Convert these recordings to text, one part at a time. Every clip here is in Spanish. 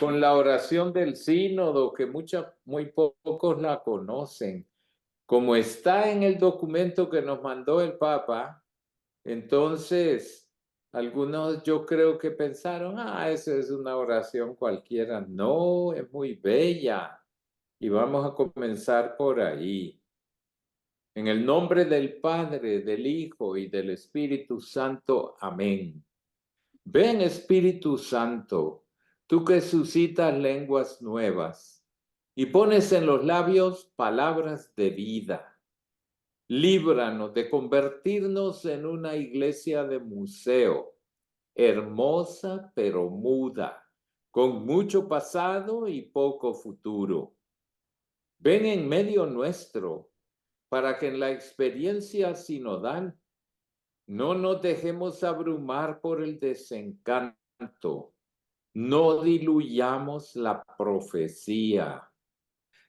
con la oración del sínodo, que muy pocos la conocen. Como está en el documento que nos mandó el Papa, entonces algunos yo creo que pensaron, esa es una oración cualquiera. No, es muy bella. Y vamos a comenzar por ahí. En el nombre del Padre, del Hijo y del Espíritu Santo. Amén. Ven, Espíritu Santo, tú que suscitas lenguas nuevas y pones en los labios palabras de vida. Líbranos de convertirnos en una iglesia de museo, hermosa pero muda, con mucho pasado y poco futuro. Ven en medio nuestro, para que en la experiencia sinodal no nos dejemos abrumar por el desencanto, no diluyamos la profecía,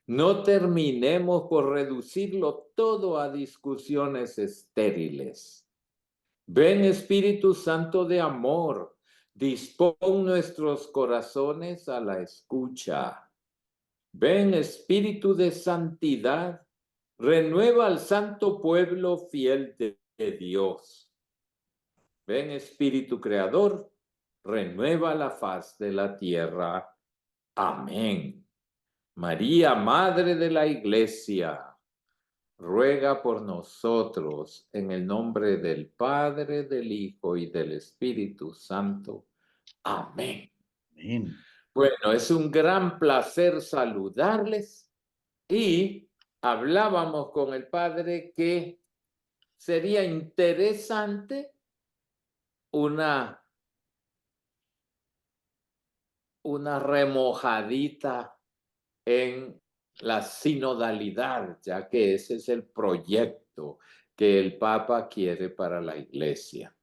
no terminemos por reducirlo todo a discusiones estériles. Ven, Espíritu Santo de amor, dispón nuestros corazones a la escucha. Ven, Espíritu de santidad, renueva al santo pueblo fiel de Dios. Ven, Espíritu Creador, renueva la faz de la tierra. Amén. María, Madre de la Iglesia, ruega por nosotros en el nombre del Padre, del Hijo y del Espíritu Santo. Amén. Amén. Bueno, es un gran placer saludarles y hablábamos con el Padre que sería interesante una remojadita en la sinodalidad, ya que ese es el proyecto que el Papa quiere para la Iglesia.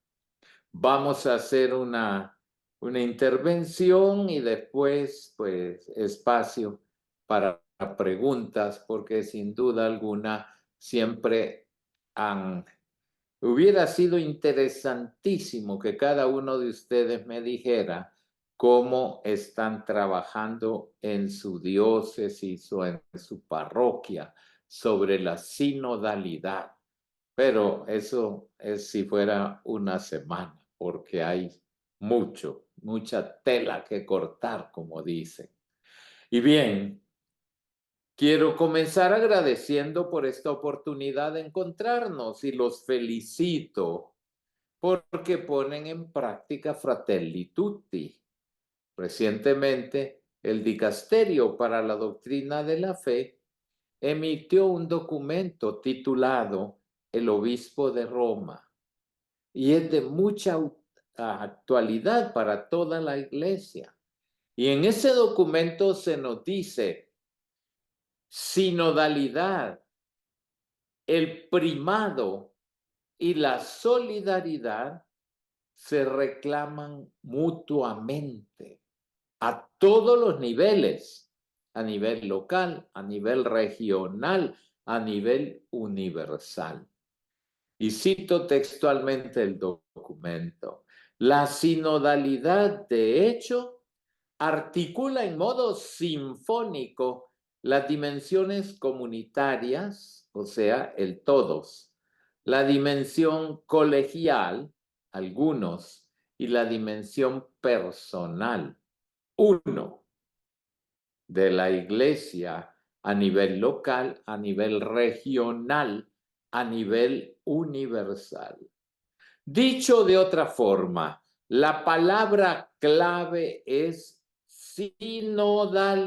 Vamos a hacer una intervención y después, pues, espacio para preguntas, porque sin duda alguna siempre hubiera sido interesantísimo que cada uno de ustedes me dijera cómo están trabajando en su diócesis o en su parroquia sobre la sinodalidad. Pero eso es si fuera una semana, porque hay mucha tela que cortar, como dicen. Y bien, quiero comenzar agradeciendo por esta oportunidad de encontrarnos y los felicito porque ponen en práctica Fratelli Tutti. Recientemente, el Dicasterio para la Doctrina de la Fe emitió un documento titulado El Obispo de Roma y es de mucha actualidad para toda la Iglesia. Y en ese documento se nos dice sinodalidad, el primado y la solidaridad se reclaman mutuamente a todos los niveles, a nivel local, a nivel regional, a nivel universal. Y cito textualmente el documento. La sinodalidad, de hecho, articula en modo sinfónico las dimensiones comunitarias, o sea, el todos, la dimensión colegial, algunos, y la dimensión personal, uno, de la Iglesia a nivel local, a nivel regional, a nivel universal. Dicho de otra forma, la palabra clave es sinodalidad,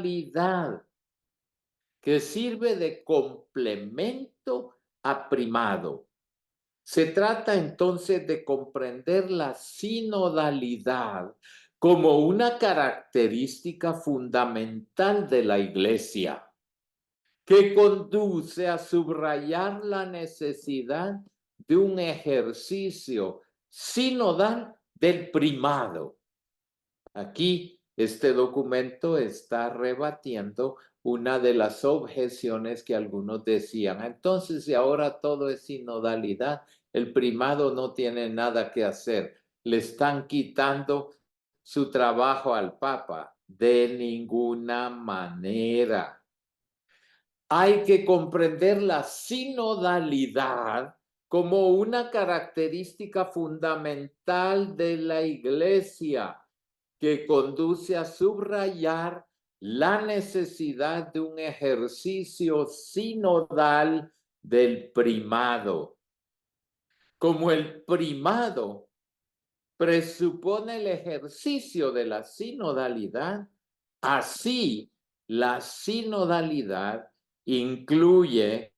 que sirve de complemento a primado. Se trata entonces de comprender la sinodalidad como una característica fundamental de la Iglesia, que conduce a subrayar la necesidad de un ejercicio sinodal del primado. Aquí este documento está rebatiendo una de las objeciones que algunos decían. Entonces, si ahora todo es sinodalidad, el primado no tiene nada que hacer. Le están quitando su trabajo al Papa. de ninguna manera. Hay que comprender la sinodalidad como una característica fundamental de la Iglesia que conduce a subrayar la necesidad de un ejercicio sinodal del primado. Como el primado presupone el ejercicio de la sinodalidad, así la sinodalidad incluye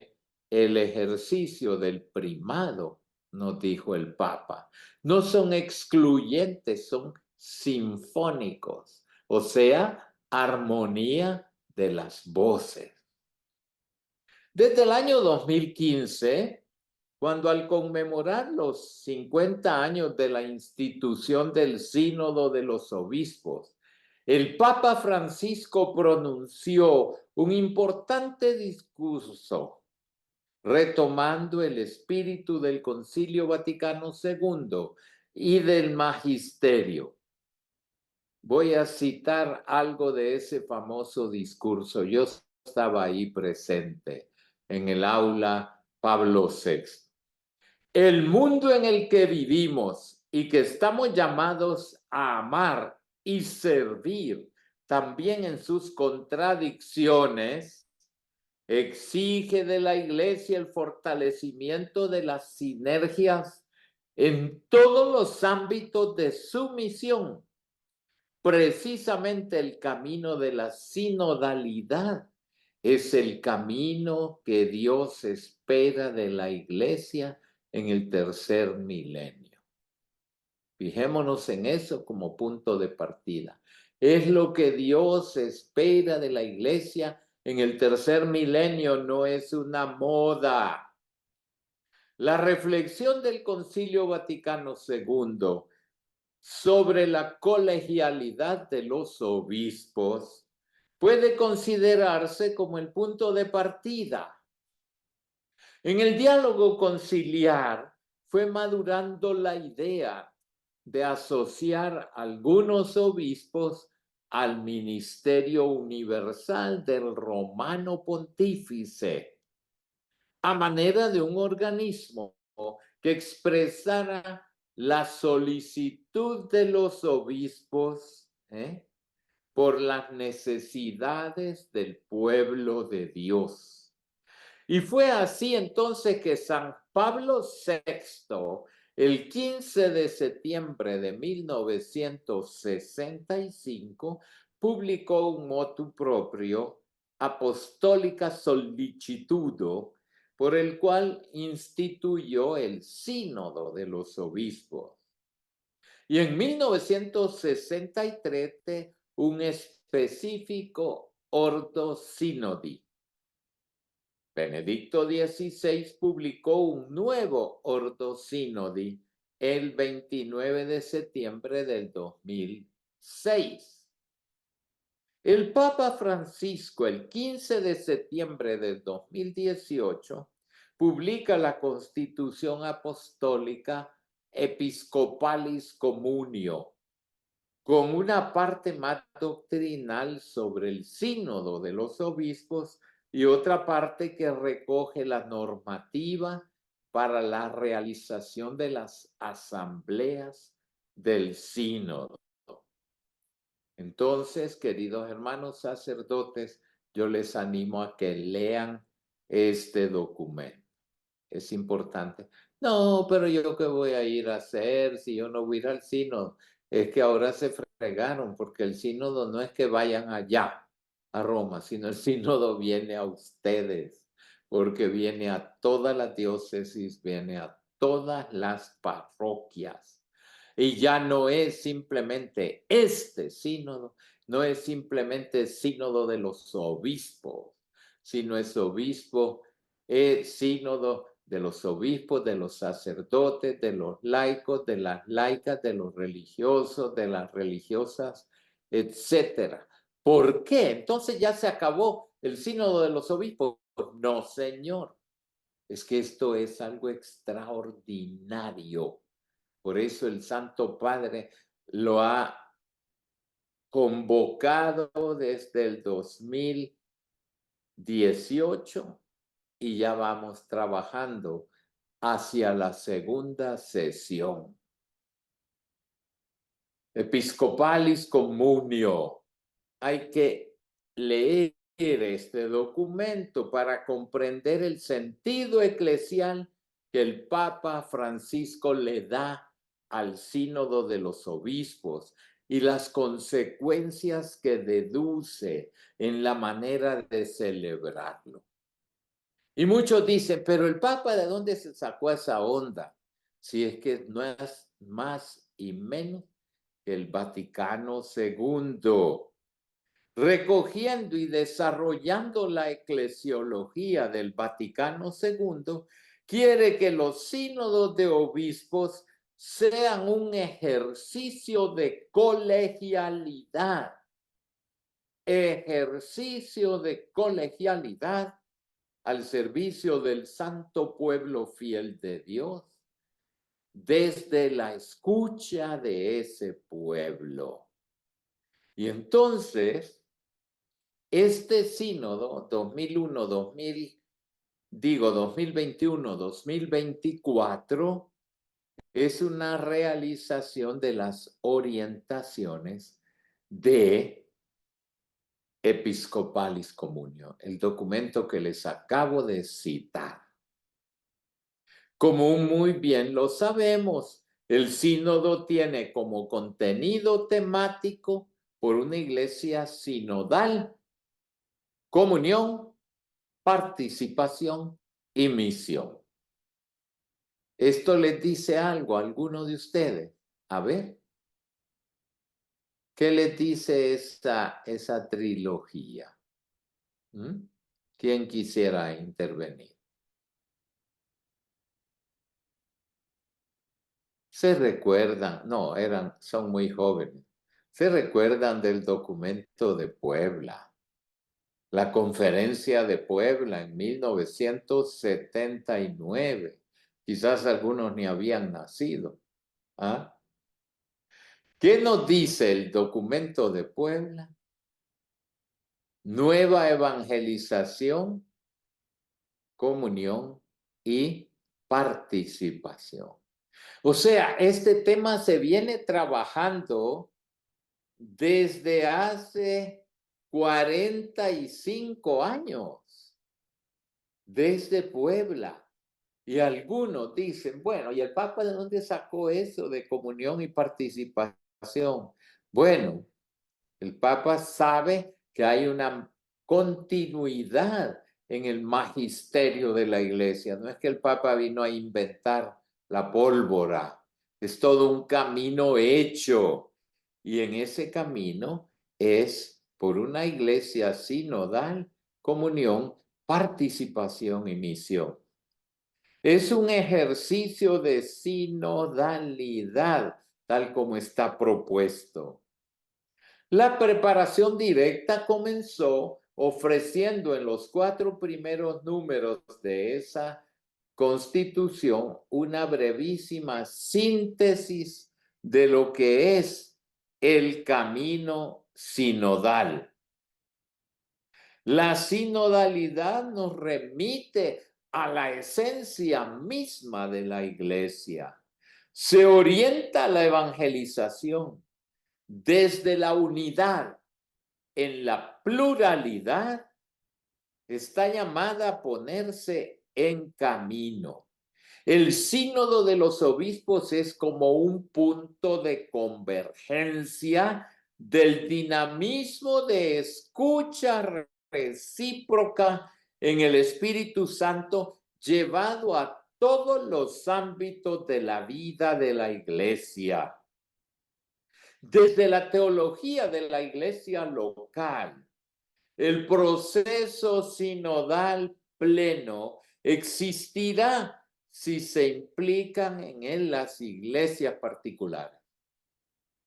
el ejercicio del primado, nos dijo el Papa. No son excluyentes, son sinfónicos, o sea, armonía de las voces. Desde el año 2015, cuando al conmemorar los 50 años de la institución del Sínodo de los Obispos, el Papa Francisco pronunció un importante discurso retomando el espíritu del Concilio Vaticano II y del Magisterio. Voy a citar algo de ese famoso discurso. Yo estaba ahí presente en el aula Pablo VI. El mundo en el que vivimos y que estamos llamados a amar y servir también en sus contradicciones, exige de la Iglesia el fortalecimiento de las sinergias en todos los ámbitos de su misión. Precisamente el camino de la sinodalidad es el camino que Dios espera de la Iglesia en el tercer milenio. Fijémonos en eso como punto de partida. Es lo que Dios espera de la Iglesia en el tercer milenio, no es una moda. La reflexión del Concilio Vaticano II sobre la colegialidad de los obispos puede considerarse como el punto de partida. En el diálogo conciliar fue madurando la idea de asociar algunos obispos al ministerio universal del Romano Pontífice, a manera de un organismo que expresara la solicitud de los obispos por las necesidades del pueblo de Dios. Y fue así entonces que San Pablo VI, el 15 de septiembre de 1965, publicó un motu proprio, Apostólica Sollicitudo, por el cual instituyó el Sínodo de los Obispos. Y en 1963, un específico Ordo Sínodi. Benedicto XVI publicó un nuevo Ordo Sínodi el 29 de septiembre del 2006. El Papa Francisco, el 15 de septiembre del 2018, publica la Constitución Apostólica Episcopalis Communio, con una parte más doctrinal sobre el sínodo de los obispos y otra parte que recoge la normativa para la realización de las asambleas del sínodo. Entonces, queridos hermanos sacerdotes, yo les animo a que lean este documento. Es importante. No, pero yo qué voy a ir a hacer si yo no voy a ir al sínodo. Es que ahora se fregaron porque el sínodo no es que vayan allá a Roma, sino el sínodo viene a ustedes, porque viene a toda la diócesis, viene a todas las parroquias. Y ya no es simplemente este sínodo, no es simplemente sínodo de los obispos, sino es sínodo de los obispos, de los sacerdotes, de los laicos, de las laicas, de los religiosos, de las religiosas, etcétera. ¿Por qué? Entonces ya se acabó el sínodo de los obispos. No, señor. Es que esto es algo extraordinario. Por eso el Santo Padre lo ha convocado desde el 2018 y ya vamos trabajando hacia la segunda sesión. Episcopalis Communio. Hay que leer este documento para comprender el sentido eclesial que el Papa Francisco le da al Sínodo de los Obispos y las consecuencias que deduce en la manera de celebrarlo. Y muchos dicen, pero el Papa, ¿de dónde se sacó esa onda? Si es que no es más y menos que el Vaticano II, recogiendo y desarrollando la eclesiología del Vaticano II, quiere que los sínodos de obispos sean un ejercicio de colegialidad. Ejercicio de colegialidad al servicio del santo pueblo fiel de Dios, desde la escucha de ese pueblo. Y entonces, este sínodo 2021-2024 es una realización de las orientaciones de Episcopalis Communio, el documento que les acabo de citar. Como muy bien lo sabemos, el sínodo tiene como contenido temático por una iglesia sinodal, comunión, participación y misión. ¿Esto les dice algo a alguno de ustedes? A ver, ¿qué les dice esa trilogía? ¿Quién quisiera intervenir? Se recuerdan, no, son muy jóvenes, se recuerdan del documento de Puebla, la conferencia de Puebla en 1979. Quizás algunos ni habían nacido. ¿Ah? ¿Qué nos dice el documento de Puebla? Nueva evangelización, comunión y participación. O sea, este tema se viene trabajando desde hace 45 años, desde Puebla. Y algunos dicen, bueno, ¿y el Papa de dónde sacó eso de comunión y participación? Bueno, el Papa sabe que hay una continuidad en el magisterio de la Iglesia. No es que el Papa vino a inventar la pólvora, es todo un camino hecho. Y en ese camino es por una iglesia sinodal, comunión, participación y misión. Es un ejercicio de sinodalidad, tal como está propuesto. La preparación directa comenzó ofreciendo en los 4 primeros números de esa constitución una brevísima síntesis de lo que es el camino sinodal. La sinodalidad nos remite a la esencia misma de la iglesia. Se orienta a la evangelización desde la unidad en la pluralidad, está llamada a ponerse en camino. El sínodo de los obispos es como un punto de convergencia del dinamismo de escucha recíproca en el Espíritu Santo llevado a todos los ámbitos de la vida de la iglesia. Desde la teología de la iglesia local, el proceso sinodal pleno existirá si se implican en él las iglesias particulares.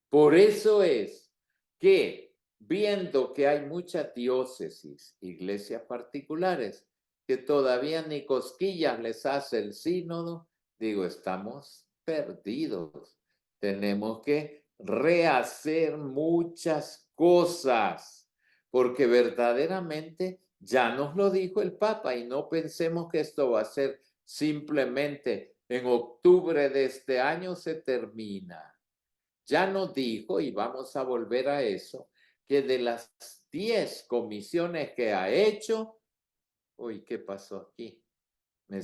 Por eso es que, viendo que hay muchas diócesis, iglesias particulares, que todavía ni cosquillas les hace el sínodo, digo, estamos perdidos. Tenemos que rehacer muchas cosas, porque verdaderamente ya nos lo dijo el Papa y no pensemos que esto va a ser simplemente en octubre de este año se termina. Ya nos dijo, y vamos a volver a eso, que de las 10 comisiones que ha hecho, uy, ¿qué pasó aquí? Me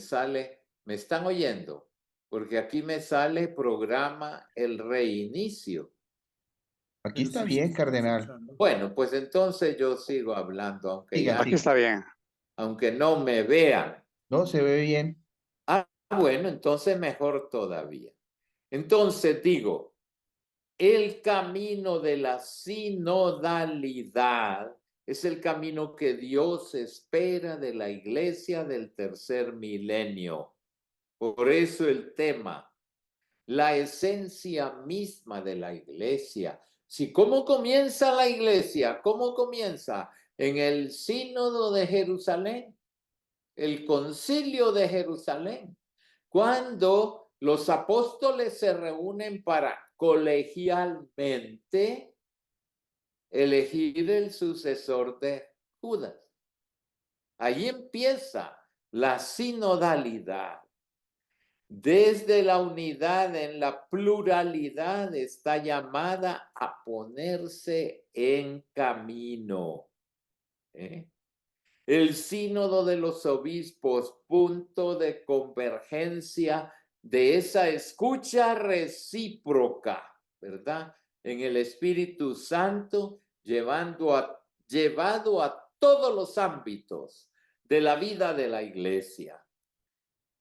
están oyendo, porque aquí me sale programa el reinicio. Aquí está bien, cardenal. Bueno, pues entonces yo sigo hablando, aunque Siga, ya, Aquí está bien. aunque no me vean. No, se ve bien. Bueno, entonces mejor todavía. Entonces digo, el camino de la sinodalidad es el camino que Dios espera de la iglesia del tercer milenio. Por eso el tema, la esencia misma de la iglesia. Si ¿cómo comienza la iglesia? ¿Cómo comienza? En el sínodo de Jerusalén, el concilio de Jerusalén, cuando los apóstoles se reúnen para colegialmente elegir el sucesor de Judas. Ahí empieza la sinodalidad. Desde la unidad en la pluralidad está llamada a ponerse en camino. El sínodo de los obispos, punto de convergencia de esa escucha recíproca, ¿verdad? En el Espíritu Santo, llevado a todos los ámbitos de la vida de la iglesia.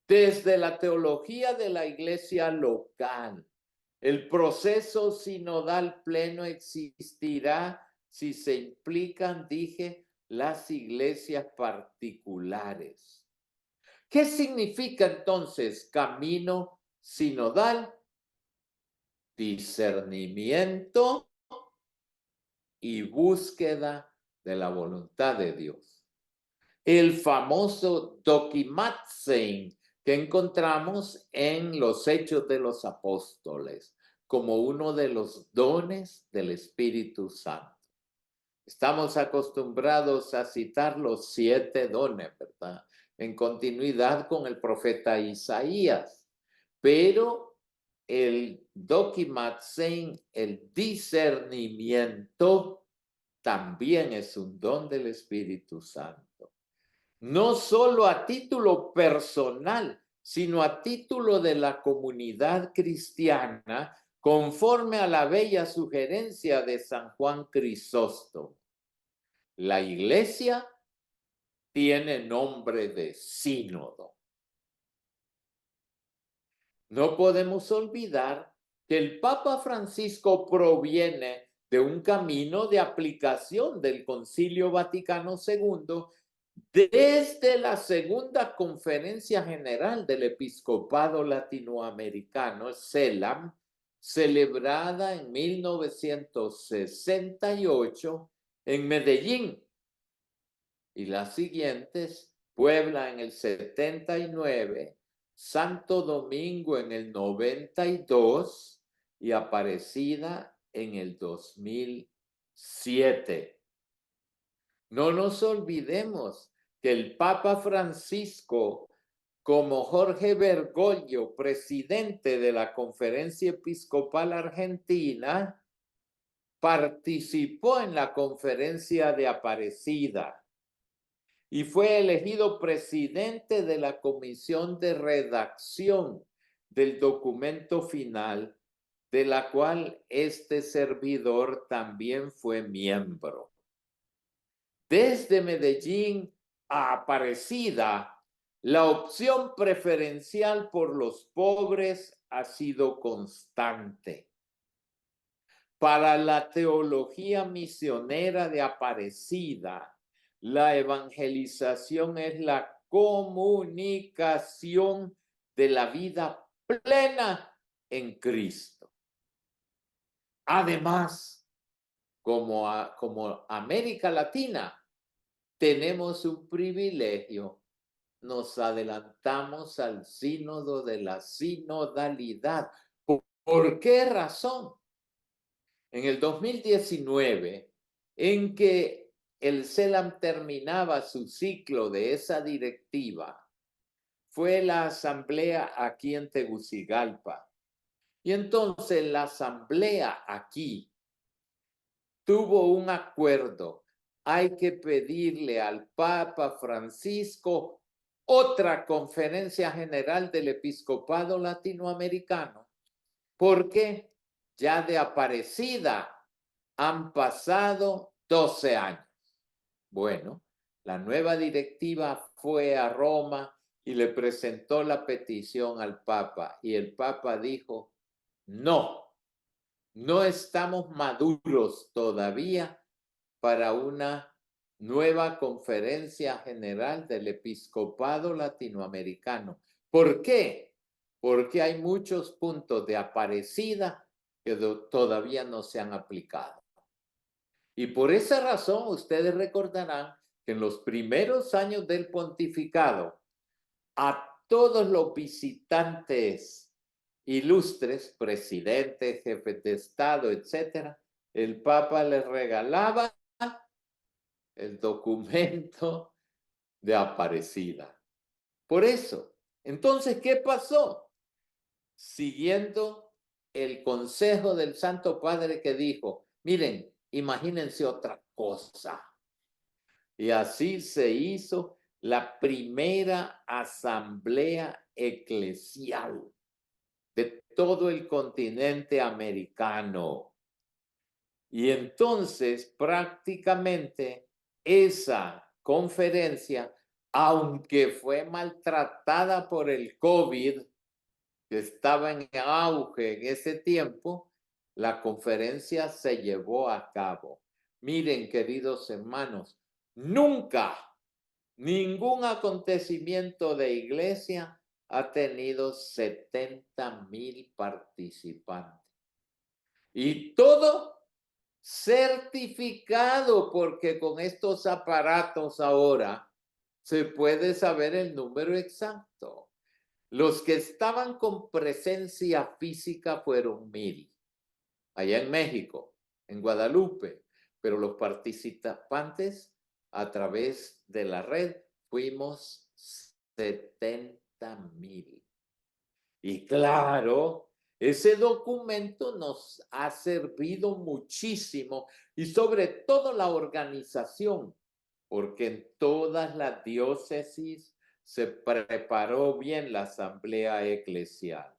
Desde la teología de la iglesia local, el proceso sinodal pleno existirá si se implican, dije, las iglesias particulares. ¿Qué significa entonces camino sinodal? Discernimiento y búsqueda de la voluntad de Dios. El famoso dokimatsein que encontramos en los Hechos de los Apóstoles como uno de los dones del Espíritu Santo. Estamos acostumbrados a citar los 7 dones, ¿verdad? En continuidad con el profeta Isaías. Pero el dokimatsein, el discernimiento, también es un don del Espíritu Santo. No solo a título personal, sino a título de la comunidad cristiana, conforme a la bella sugerencia de San Juan Crisóstomo. La iglesia tiene nombre de sínodo. No podemos olvidar que el Papa Francisco proviene de un camino de aplicación del Concilio Vaticano II desde la Segunda Conferencia General del Episcopado Latinoamericano, CELAM, celebrada en 1968 en Medellín, y las siguientes, Puebla en el 79, Santo Domingo en el 92 y Aparecida en el 2007. No nos olvidemos que el Papa Francisco, como Jorge Bergoglio, presidente de la Conferencia Episcopal Argentina, participó en la conferencia de Aparecida y fue elegido presidente de la comisión de redacción del documento final, de la cual este servidor también fue miembro. Desde Medellín a Aparecida, la opción preferencial por los pobres ha sido constante. Para la teología misionera de Aparecida, la evangelización es la comunicación de la vida plena en Cristo. Además, como América Latina, tenemos un privilegio. Nos adelantamos al sínodo de la sinodalidad. ¿Por qué razón? En el 2019, en que el CELAM terminaba su ciclo de esa directiva, fue la asamblea aquí en Tegucigalpa. Y entonces la asamblea aquí tuvo un acuerdo. Hay que pedirle al Papa Francisco otra conferencia general del episcopado latinoamericano, porque ya de Aparecida han pasado 12 años. Bueno, la nueva directiva fue a Roma y le presentó la petición al Papa, y el Papa dijo, no, no estamos maduros todavía para una nueva conferencia general del episcopado latinoamericano. ¿Por qué? Porque hay muchos puntos de Aparecida que todavía no se han aplicado. Y por esa razón ustedes recordarán que en los primeros años del pontificado, a todos los visitantes ilustres, presidentes, jefes de Estado, etcétera, el Papa les regalaba el documento de Aparecida. Por eso, entonces, ¿qué pasó? Siguiendo el consejo del Santo Padre que dijo, miren, imagínense otra cosa. Y así se hizo la primera asamblea eclesial de todo el continente americano. Y entonces prácticamente esa conferencia, aunque fue maltratada por el COVID, que estaba en auge en ese tiempo, la conferencia se llevó a cabo. Miren, queridos hermanos, nunca ningún acontecimiento de iglesia ha tenido 70,000 participantes. Y todo certificado, porque con estos aparatos ahora se puede saber el número exacto. Los que estaban con presencia física fueron 1,000, allá en México, en Guadalupe, pero los participantes a través de la red fuimos 70,000. Y claro, ese documento nos ha servido muchísimo, y sobre todo la organización, porque en todas las diócesis se preparó bien la asamblea eclesial.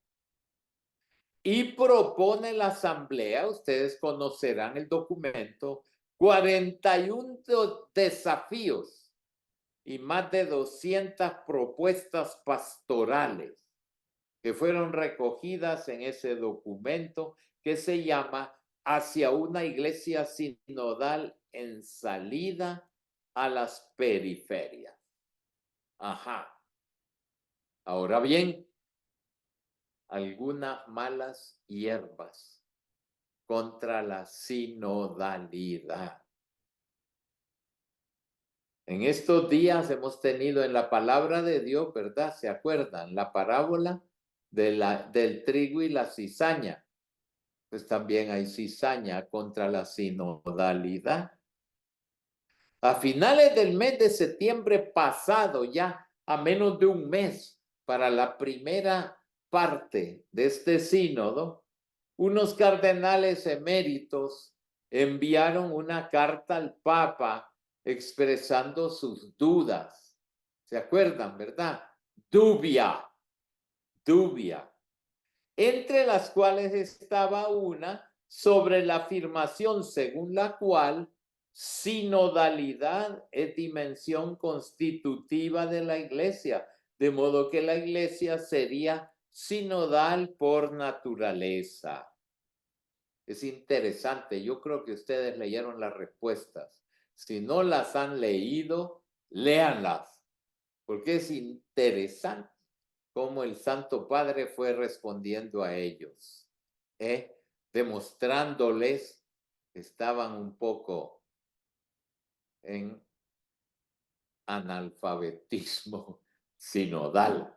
Y propone la asamblea, ustedes conocerán el documento, 41 desafíos y más de 200 propuestas pastorales que fueron recogidas en ese documento que se llama Hacia una iglesia sinodal en salida a las periferias. Ajá. Ahora bien, algunas malas hierbas contra la sinodalidad. En estos días hemos tenido en la palabra de Dios, ¿verdad? ¿Se acuerdan? La parábola del trigo y la cizaña. Pues también hay cizaña contra la sinodalidad. A finales del mes de septiembre pasado, ya a menos de un mes para la primera parte de este sínodo, unos cardenales eméritos enviaron una carta al Papa expresando sus dudas. ¿Se acuerdan, verdad? Dubia. Entre las cuales estaba una sobre la afirmación según la cual sinodalidad es dimensión constitutiva de la iglesia, de modo que la iglesia sería sinodal por naturaleza. Es interesante, yo creo que ustedes leyeron las respuestas. Si no las han leído, léanlas, porque es interesante cómo el Santo Padre fue respondiendo a ellos, demostrándoles que estaban un poco en analfabetismo sinodal.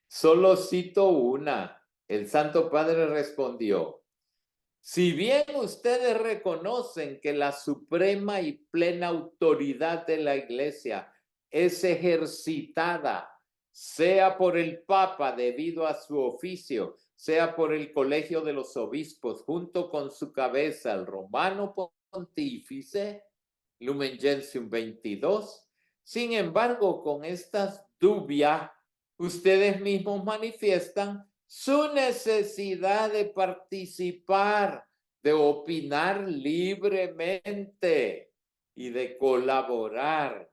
Solo cito una. El Santo Padre respondió, Si bien ustedes reconocen que la suprema y plena autoridad de la Iglesia es ejercitada, sea por el Papa debido a su oficio, sea por el Colegio de los Obispos, junto con su cabeza, el romano pontífice, Lumen Gentium 22. Sin embargo, con estas dubias, ustedes mismos manifiestan su necesidad de participar, de opinar libremente y de colaborar.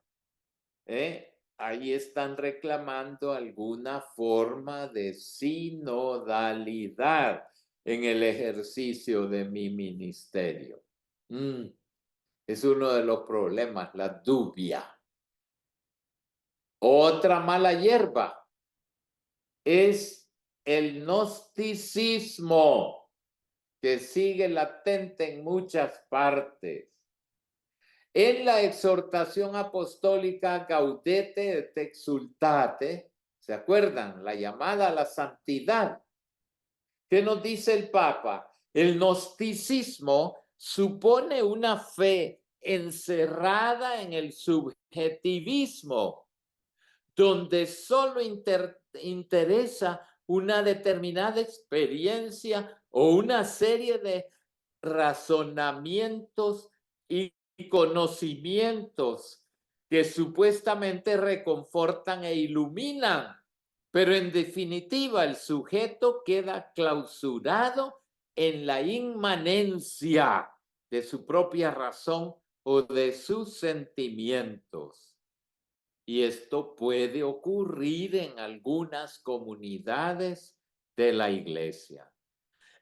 Ahí están reclamando alguna forma de sinodalidad en el ejercicio de mi ministerio. Es uno de los problemas, la dubia. Otra mala hierba es el gnosticismo, que sigue latente en muchas partes. En la exhortación apostólica Gaudete et Exsultate, ¿se acuerdan? La llamada a la santidad. ¿Qué nos dice el Papa? El gnosticismo supone una fe encerrada en el subjetivismo, donde solo interesa una determinada experiencia o una serie de razonamientos y conocimientos que supuestamente reconfortan e iluminan, pero en definitiva el sujeto queda clausurado en la inmanencia de su propia razón o de sus sentimientos. Y esto puede ocurrir en algunas comunidades de la Iglesia.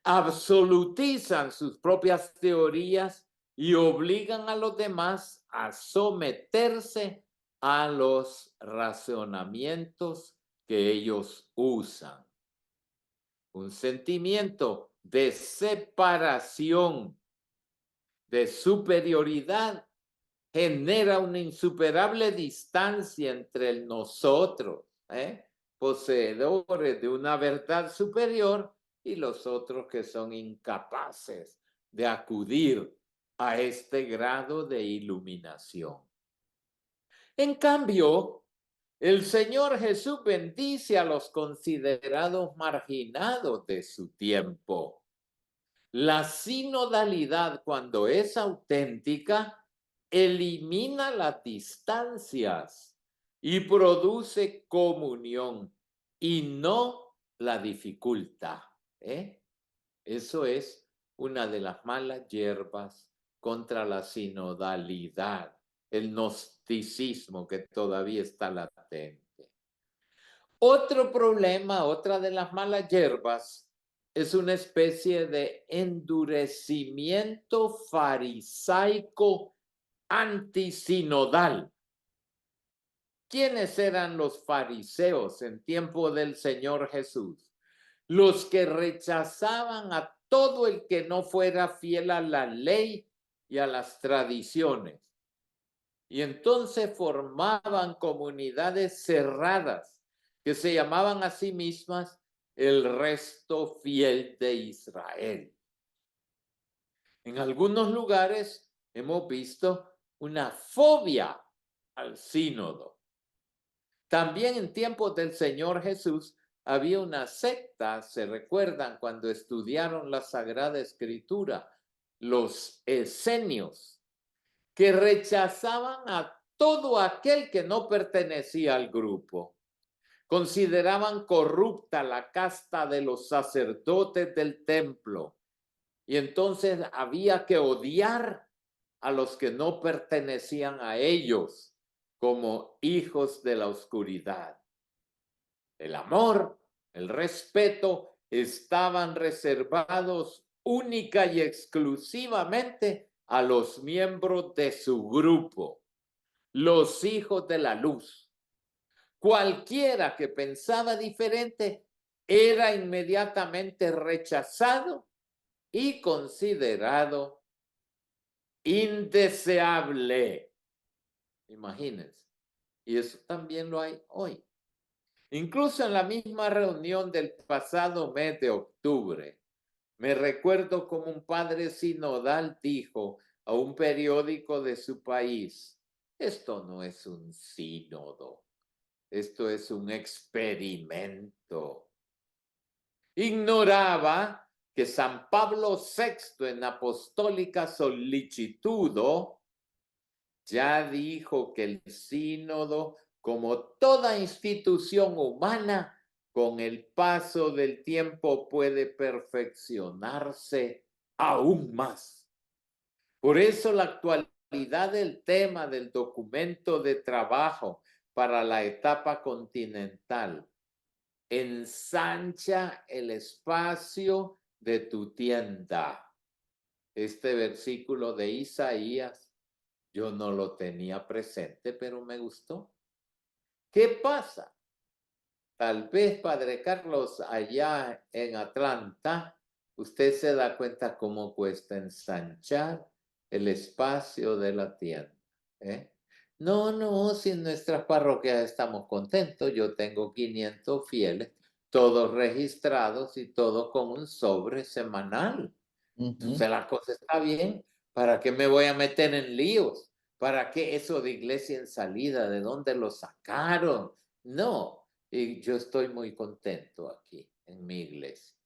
Absolutizan sus propias teorías y obligan a los demás a someterse a los razonamientos que ellos usan. Un sentimiento de separación, de superioridad, genera una insuperable distancia entre el nosotros, poseedores de una verdad superior, y los otros que son incapaces de acudir a este grado de iluminación. En cambio, el Señor Jesús bendice a los considerados marginados de su tiempo. La sinodalidad, cuando es auténtica, elimina las distancias y produce comunión y no la dificulta. Eso es una de las malas hierbas contra la sinodalidad, el gnosticismo que todavía está latente. Otro problema, otra de las malas hierbas, es una especie de endurecimiento farisaico antisinodal. ¿Quiénes eran los fariseos en tiempo del Señor Jesús? Los que rechazaban a todo el que no fuera fiel a la ley y a las tradiciones. Y entonces formaban comunidades cerradas que se llamaban a sí mismas el resto fiel de Israel. En algunos lugares hemos visto una fobia al sínodo. También en tiempos del Señor Jesús había una secta, se recuerdan cuando estudiaron la Sagrada Escritura, los esenios, que rechazaban a todo aquel que no pertenecía al grupo. Consideraban corrupta la casta de los sacerdotes del templo, y entonces había que odiar a los que no pertenecían a ellos como hijos de la oscuridad. El amor, el respeto estaban reservados única y exclusivamente a los miembros de su grupo, los hijos de la luz. Cualquiera que pensaba diferente era inmediatamente rechazado y considerado indeseable. Imagínense. Y eso también lo hay hoy. Incluso en la misma reunión del pasado mes de octubre, Me recuerdo como un padre sinodal dijo a un periódico de su país, esto no es un sínodo, esto es un experimento. Ignoraba que San Pablo VI en Apostólica Solicitudo ya dijo que el sínodo, como toda institución humana, con el paso del tiempo puede perfeccionarse aún más. Por eso la actualidad del tema del documento de trabajo para la etapa continental ensancha el espacio de tu tienda. Este versículo de Isaías, yo no lo tenía presente, pero me gustó. ¿Qué pasa? Tal vez, Padre Carlos, allá en Atlanta, usted se da cuenta cómo cuesta ensanchar el espacio de la tienda. No, si en nuestras parroquias estamos contentos. Yo tengo 500 fieles, todos registrados y todos con un sobre semanal. Entonces la cosa está bien. ¿Para qué me voy a meter en líos? ¿Para qué eso de iglesia en salida? ¿De dónde lo sacaron? No, y yo estoy muy contento aquí en mi iglesia.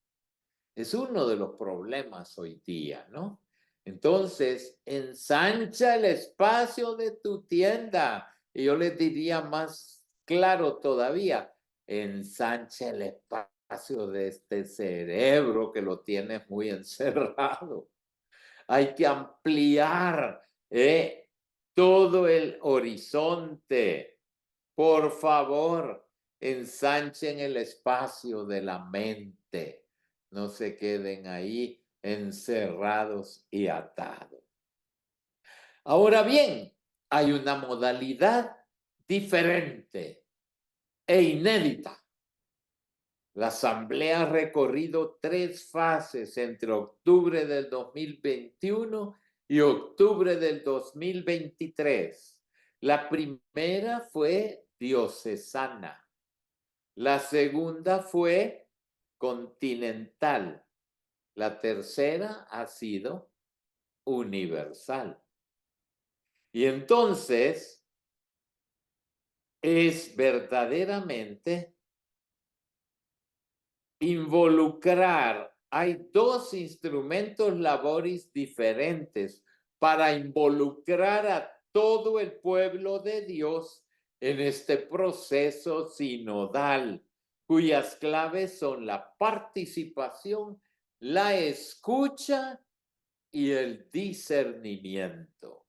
Es uno de los problemas hoy día, ¿no? Entonces, ensancha el espacio de tu tienda. Y yo les diría más claro todavía, ensancha el espacio de este cerebro que lo tienes muy encerrado. Hay que ampliar todo el horizonte. Por favor, ensanchen el espacio de la mente. No se queden ahí encerrados y atados. Ahora bien, hay una modalidad diferente e inédita. La Asamblea ha recorrido 3 fases entre octubre del 2021 y octubre del 2023. La primera fue diocesana. La segunda fue continental. La tercera ha sido universal. Y entonces es verdaderamente involucrar. Hay 2 instrumentos laboris diferentes para involucrar a todo el pueblo de Dios en este proceso sinodal, cuyas claves son la participación, la escucha y el discernimiento.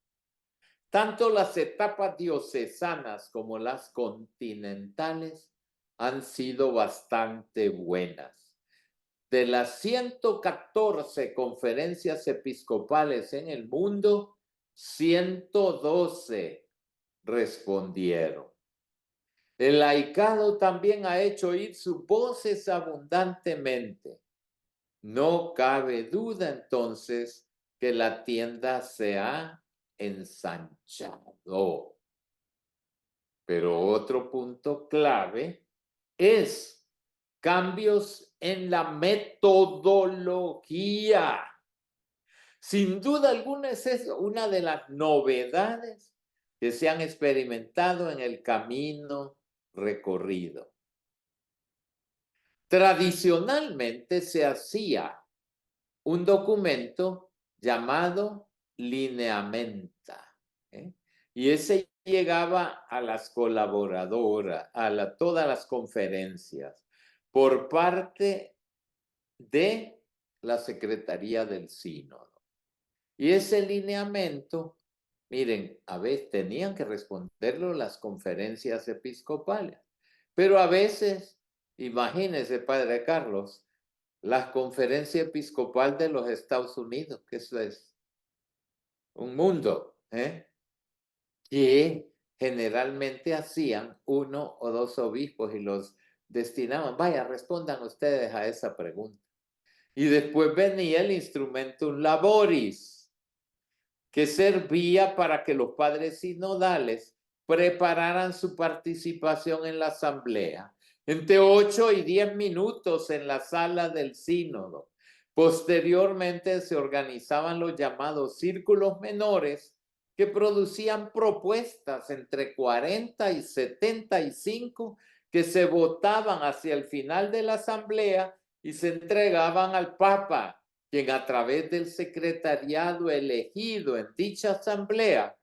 Tanto las etapas diocesanas como las continentales han sido bastante buenas. De las 114 conferencias episcopales en el mundo, 112 respondieron. El laicado también ha hecho oír sus voces abundantemente. No cabe duda entonces que la tienda se ha ensanchado. Pero otro punto clave es cambios en la metodología. Sin duda alguna es una de las novedades que se han experimentado en el camino recorrido. Tradicionalmente se hacía un documento llamado lineamenta, y ese llegaba a las colaboradoras, todas las conferencias, por parte de la Secretaría del Sínodo. Y ese lineamiento, miren, a veces tenían que responderlo las conferencias episcopales, pero a veces, imagínense, Padre Carlos, la conferencia episcopal de los Estados Unidos, que eso es un mundo, que generalmente hacían 1 o 2 obispos y los destinaban, vaya, respondan ustedes a esa pregunta. Y después venía el instrumentum laboris, que servía para que los padres sinodales prepararan su participación en la asamblea entre 8 y 10 minutos en la sala del sínodo, Posteriormente se organizaban los llamados círculos menores que producían propuestas entre 40 y 75 que se votaban hacia el final de la asamblea y se entregaban al Papa, quien a través del secretariado elegido en dicha asamblea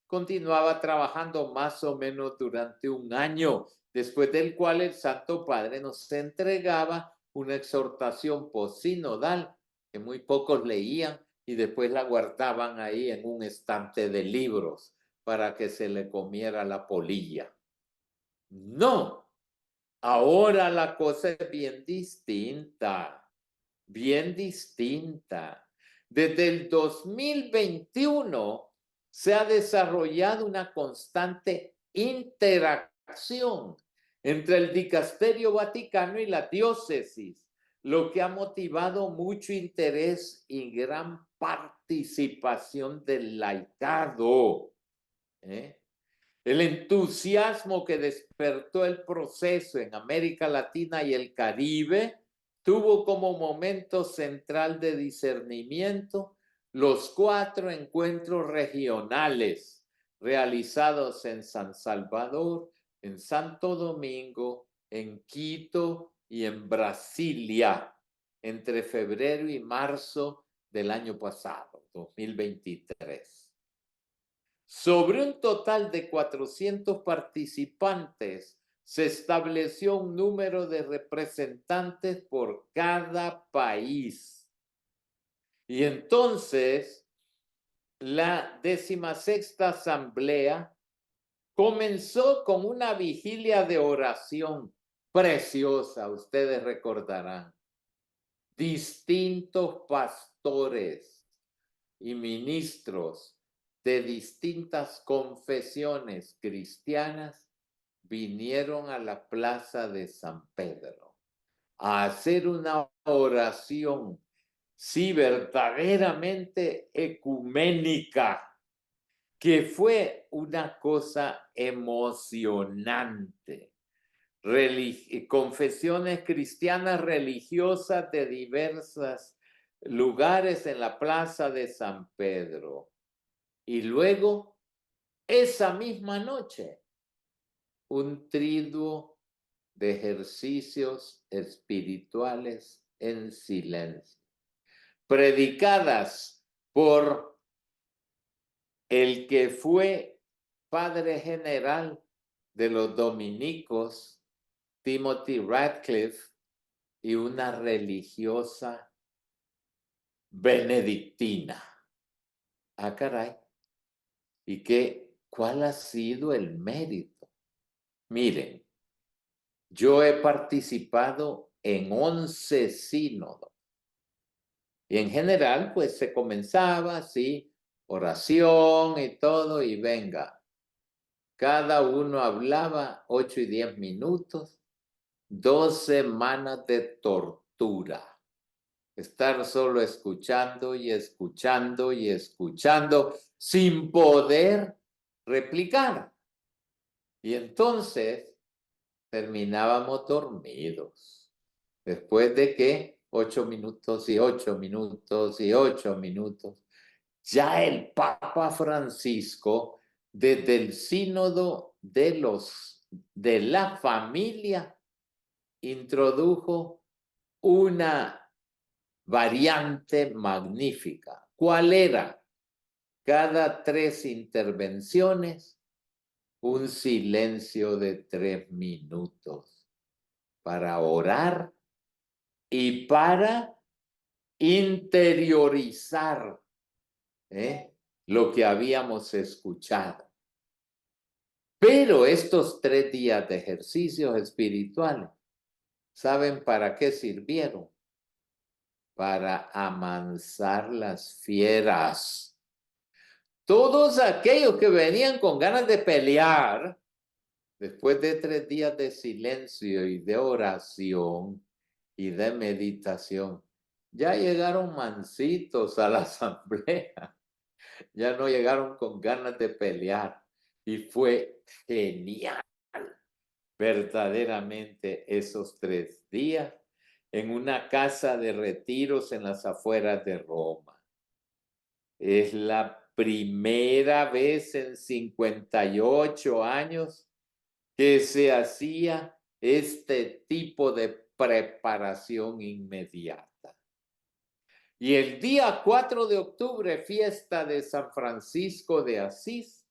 continuaba trabajando más o menos durante un año, después del cual el Santo Padre nos entregaba una exhortación posinodal que muy pocos leían y después la guardaban ahí en un estante de libros para que se le comiera la polilla. No, ahora la cosa es bien distinta, bien distinta. Desde el 2021 se ha desarrollado una constante interacción entre el Dicasterio Vaticano y la diócesis, lo que ha motivado mucho interés y gran participación del laicado. El entusiasmo que despertó el proceso en América Latina y el Caribe tuvo como momento central de discernimiento los 4 encuentros regionales realizados en San Salvador, en Santo Domingo, en Quito y en Brasilia entre febrero y marzo del año pasado, 2023. Sobre un total de 400 participantes, se estableció un número de representantes por cada país. Y entonces, la 16ª asamblea comenzó con una vigilia de oración preciosa, ustedes recordarán. Distintos pastores y ministros de distintas confesiones cristianas vinieron a la plaza de San Pedro a hacer una oración, sí, verdaderamente ecuménica, que fue una cosa emocionante. Confesiones cristianas religiosas de diversos lugares en la plaza de San Pedro. Y luego, esa misma noche, un triduo de ejercicios espirituales en silencio, predicadas por el que fue padre general de los dominicos, Timothy Radcliffe, y una religiosa benedictina. Ah, caray. ¿Y cuál ha sido el mérito? Miren, yo he participado en 11 sínodos. Y en general, pues se comenzaba así, oración y todo, y venga. Cada uno hablaba 8 y 10 minutos, 2 semanas de tortura. Estar solo escuchando y escuchando y escuchando sin poder replicar. Y entonces terminábamos dormidos. Después de que 8 minutos y 8 minutos y 8 minutos, ya el Papa Francisco, desde el sínodo de la familia, introdujo una variante magnífica. ¿Cuál era? Cada 3 intervenciones, un silencio de 3 minutos para orar y para interiorizar lo que habíamos escuchado. Pero estos 3 días de ejercicios espirituales, ¿saben para qué sirvieron? Para amansar las fieras. Todos aquellos que venían con ganas de pelear, después de 3 días de silencio y de oración y de meditación, ya llegaron mansitos a la asamblea. Ya no llegaron con ganas de pelear. Y fue genial, verdaderamente, esos 3 días. en una casa de retiros en las afueras de Roma. Es la primera vez en 58 años que se hacía este tipo de preparación inmediata. Y el día 4 de octubre, fiesta de San Francisco de Asís,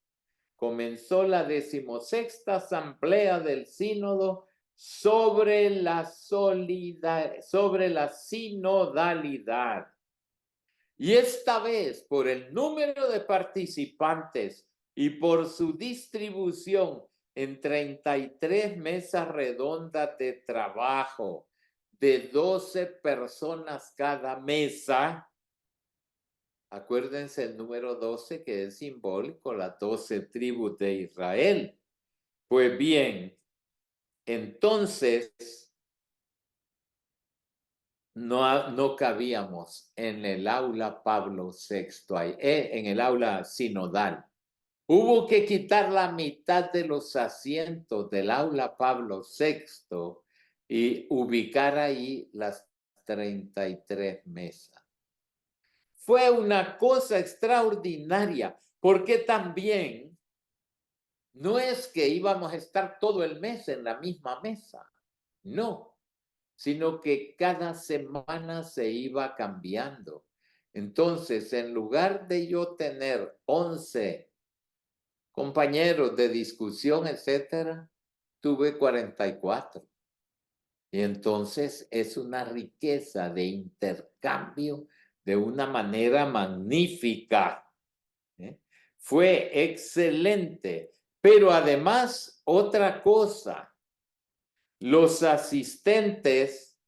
comenzó la 16ª asamblea del sínodo sobre la sinodalidad. Y esta vez, por el número de participantes y por su distribución en 33 mesas redondas de trabajo de 12 personas cada mesa, acuérdense el número 12 que es simbólico, las 12 tribus de Israel. Pues bien, entonces no cabíamos en el aula Pablo VI, en el aula sinodal. Hubo que quitar la mitad de los asientos del aula Pablo VI y ubicar ahí las 33 mesas. Fue una cosa extraordinaria, porque también no es que íbamos a estar todo el mes en la misma mesa, no, sino que cada semana se iba cambiando. Entonces, en lugar de yo tener 11 compañeros de discusión, etcétera, tuve 44. Y entonces es una riqueza de intercambio de una manera magnífica. Fue excelente. Pero además, otra cosa, los asistentes,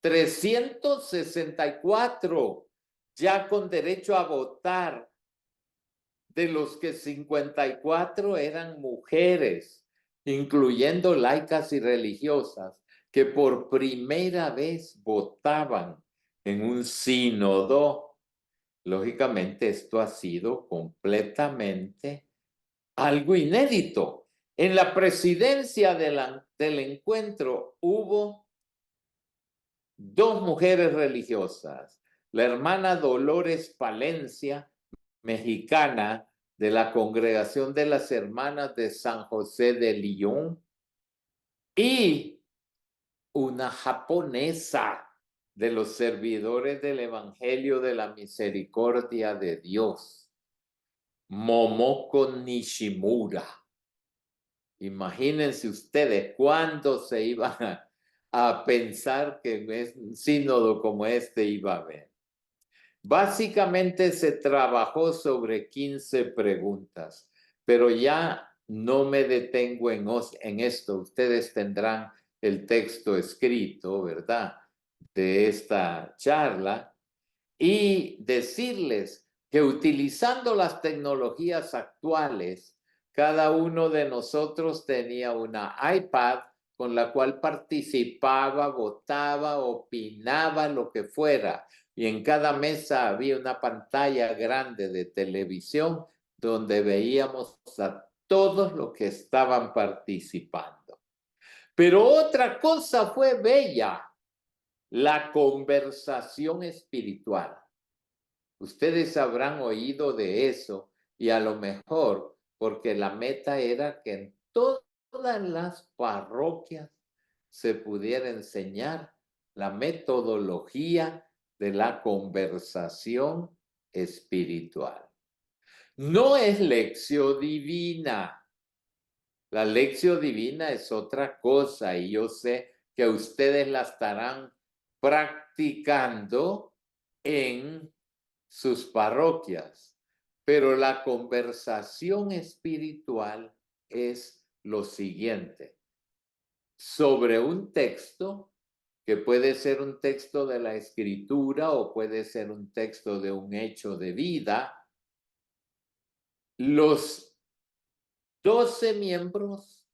364, ya con derecho a votar, de los que 54 eran mujeres, incluyendo laicas y religiosas, que por primera vez votaban en un sínodo. Lógicamente, esto ha sido completamente algo inédito. En la presidencia del encuentro hubo 2 mujeres religiosas, la hermana Dolores Palencia, mexicana, de la Congregación de las Hermanas de San José de Lyon, y una japonesa de los servidores del Evangelio de la Misericordia de Dios, Momoko Nishimura. Imagínense ustedes cuándo se iban a pensar que un sínodo como este iba a haber. Básicamente se trabajó sobre 15 preguntas, pero ya no me detengo en esto. Ustedes tendrán el texto escrito, ¿verdad?, de esta charla, y decirles que utilizando las tecnologías actuales, cada uno de nosotros tenía una iPad con la cual participaba, votaba, opinaba, lo que fuera. Y en cada mesa había una pantalla grande de televisión donde veíamos a todos los que estaban participando. Pero otra cosa fue bella, la conversación espiritual. Ustedes habrán oído de eso y a lo mejor porque la meta era que en todas las parroquias se pudiera enseñar la metodología de la conversación espiritual. No es lección divina. La lección divina es otra cosa y yo sé que ustedes la estarán practicando en sus parroquias, pero la conversación espiritual es lo siguiente. Sobre un texto, que puede ser un texto de la Escritura o puede ser un texto de un hecho de vida, los 12 miembros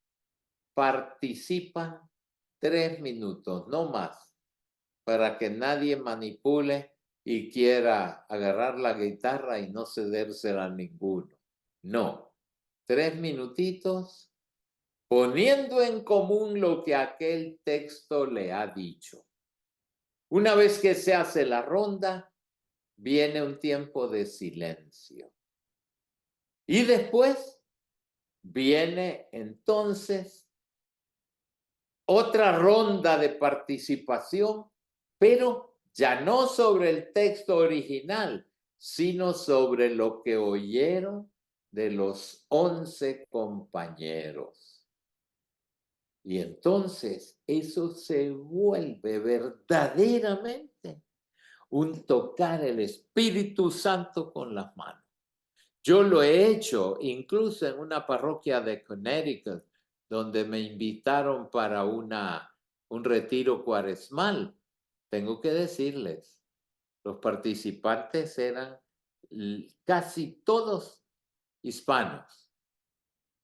participan 3 minutos, no más, para que nadie manipule y quiera agarrar la guitarra y no cedérsela a ninguno. No, 3 minutitos poniendo en común lo que aquel texto le ha dicho. Una vez que se hace la ronda, viene un tiempo de silencio. Y después viene entonces otra ronda de participación, pero ya no sobre el texto original, sino sobre lo que oyeron de los 11 compañeros. Y entonces eso se vuelve verdaderamente un tocar el Espíritu Santo con las manos. Yo lo he hecho incluso en una parroquia de Connecticut, donde me invitaron para un retiro cuaresmal. Tengo que decirles, los participantes eran casi todos hispanos,